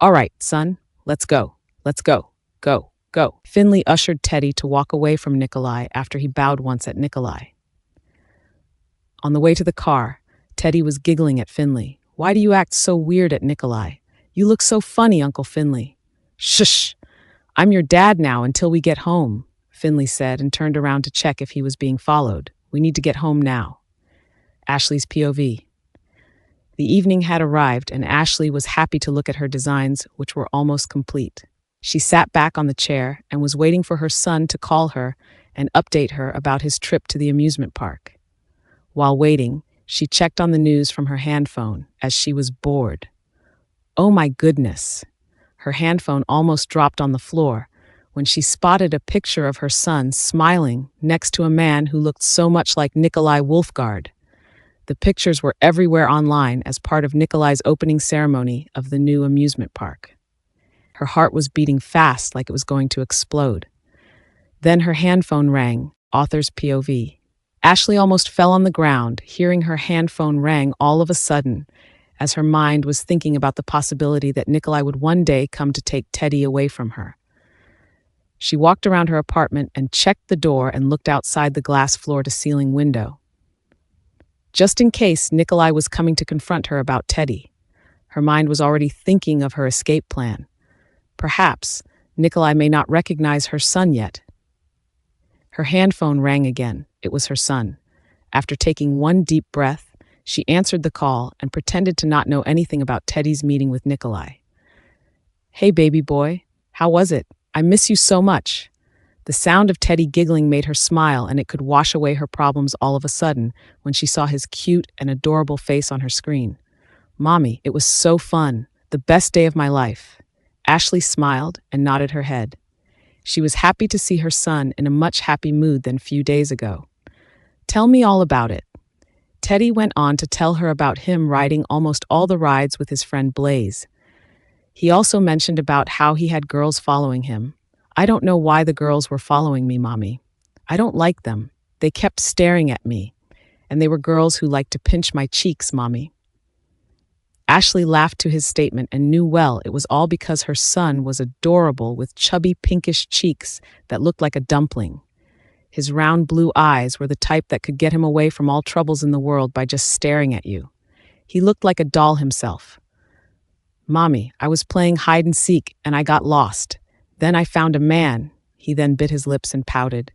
All right, son, let's go. Let's go. Go. Go. Finley ushered Teddy to walk away from Nikolai after he bowed once at Nikolai. On the way to the car, Teddy was giggling at Finley. Why do you act so weird at Nikolai? You look so funny, Uncle Finley. Shush! I'm your dad now until we get home, Finley said and turned around to check if he was being followed. We need to get home now. Ashley's POV. The evening had arrived and Ashley was happy to look at her designs, which were almost complete. She sat back on the chair and was waiting for her son to call her and update her about his trip to the amusement park. While waiting, she checked on the news from her handphone as she was bored. Oh my goodness! Her handphone almost dropped on the floor when she spotted a picture of her son smiling next to a man who looked so much like Nikolai Wolfgard. The pictures were everywhere online as part of Nikolai's opening ceremony of the new amusement park. Her heart was beating fast like it was going to explode. Then her handphone rang, author's POV. Ashley almost fell on the ground, hearing her handphone ring all of a sudden, as her mind was thinking about the possibility that Nikolai would one day come to take Teddy away from her. She walked around her apartment and checked the door and looked outside the glass floor-to-ceiling window. Just in case Nikolai was coming to confront her about Teddy. Her mind was already thinking of her escape plan. Perhaps Nikolai may not recognize her son yet. Her handphone rang again. It was her son. After taking one deep breath, she answered the call and pretended to not know anything about Teddy's meeting with Nikolai. "Hey, baby boy, how was it? I miss you so much." The sound of Teddy giggling made her smile, and it could wash away her problems all of a sudden when she saw his cute and adorable face on her screen. "Mommy, it was so fun. The best day of my life." Ashley smiled and nodded her head. She was happy to see her son in a much happy mood than a few days ago. "Tell me all about it." Teddy went on to tell her about him riding almost all the rides with his friend Blaze. He also mentioned about how he had girls following him. "I don't know why the girls were following me, Mommy. I don't like them. They kept staring at me. And they were girls who liked to pinch my cheeks, Mommy." Ashley laughed to his statement and knew well it was all because her son was adorable with chubby pinkish cheeks that looked like a dumpling. His round blue eyes were the type that could get him away from all troubles in the world by just staring at you. He looked like a doll himself. "Mommy, I was playing hide and seek and I got lost. Then I found a man." He then bit his lips and pouted.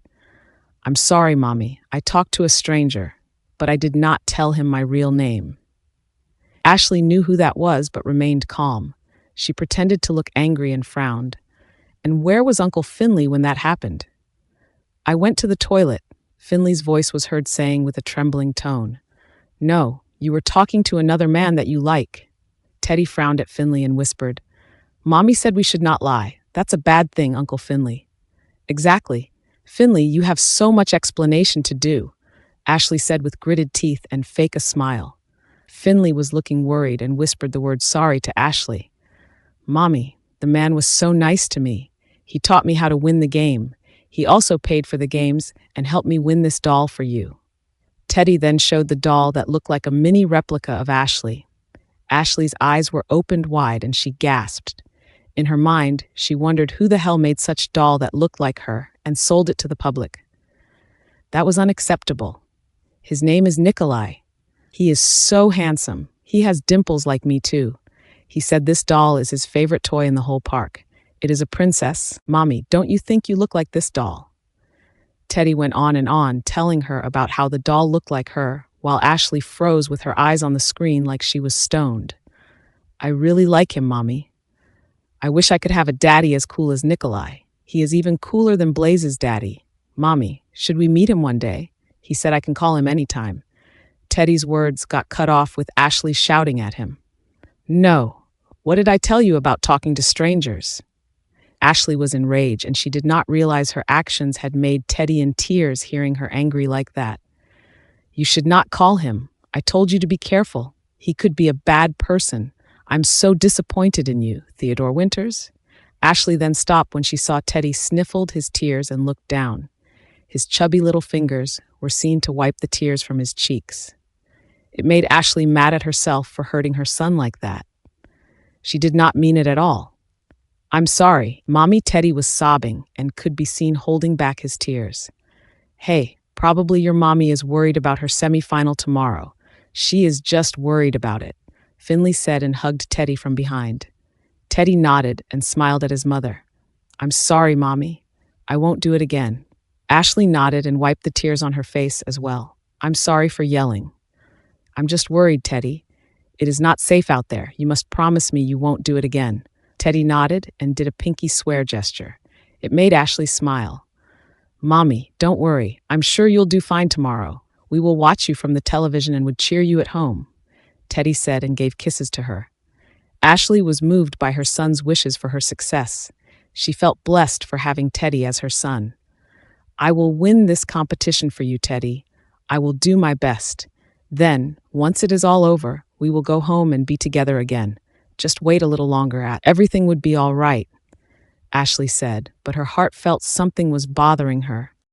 "I'm sorry, Mommy. I talked to a stranger, but I did not tell him my real name." Ashley knew who that was but remained calm. She pretended to look angry and frowned. "And where was Uncle Finley when that happened?" "I went to the toilet," Finley's voice was heard saying with a trembling tone. "No, you were talking to another man that you like." Teddy frowned at Finley and whispered, "Mommy said we should not lie. That's a bad thing, Uncle Finley." "Exactly. Finley, you have so much explanation to do," Ashley said with gritted teeth and fake a smile. Finley was looking worried and whispered the word sorry to Ashley. "Mommy, the man was so nice to me. He taught me how to win the game. He also paid for the games and helped me win this doll for you." Teddy then showed the doll that looked like a mini replica of Ashley. Ashley's eyes were opened wide and she gasped. In her mind, she wondered who the hell made such doll that looked like her and sold it to the public. That was unacceptable. "His name is Nikolai. He is so handsome. He has dimples like me too. He said this doll is his favorite toy in the whole park. It is a princess. Mommy, don't you think you look like this doll?" Teddy went on and on, telling her about how the doll looked like her, while Ashley froze with her eyes on the screen like she was stoned. "I really like him, Mommy. I wish I could have a daddy as cool as Nikolai. He is even cooler than Blaze's daddy. Mommy, should we meet him one day? He said I can call him anytime." Teddy's words got cut off with Ashley shouting at him. "No, what did I tell you about talking to strangers?" Ashley was in rage, and she did not realize her actions had made Teddy in tears hearing her angry like that. "You should not call him. I told you to be careful. He could be a bad person. I'm so disappointed in you, Theodore Winters." Ashley then stopped when she saw Teddy sniffled his tears and looked down. His chubby little fingers were seen to wipe the tears from his cheeks. It made Ashley mad at herself for hurting her son like that. She did not mean it at all. "I'm sorry." Mommy. Teddy was sobbing and could be seen holding back his tears. "Hey, probably your mommy is worried about her semifinal tomorrow. She is just worried about it," Finley said and hugged Teddy from behind. Teddy nodded and smiled at his mother. "I'm sorry, Mommy. I won't do it again." Ashley nodded and wiped the tears on her face as well. "I'm sorry for yelling." "I'm just worried, Teddy. It is not safe out there. You must promise me you won't do it again." Teddy nodded and did a pinky swear gesture. It made Ashley smile. "Mommy, don't worry. I'm sure you'll do fine tomorrow. We will watch you from the television and would cheer you at home," Teddy said and gave kisses to her. Ashley was moved by her son's wishes for her success. She felt blessed for having Teddy as her son. I will win this competition for you, Teddy. I will do my best. Then, once it is all over, we will go home and be together again. Just wait a little longer. Everything would be all right, Ashley said, but her heart felt something was bothering her.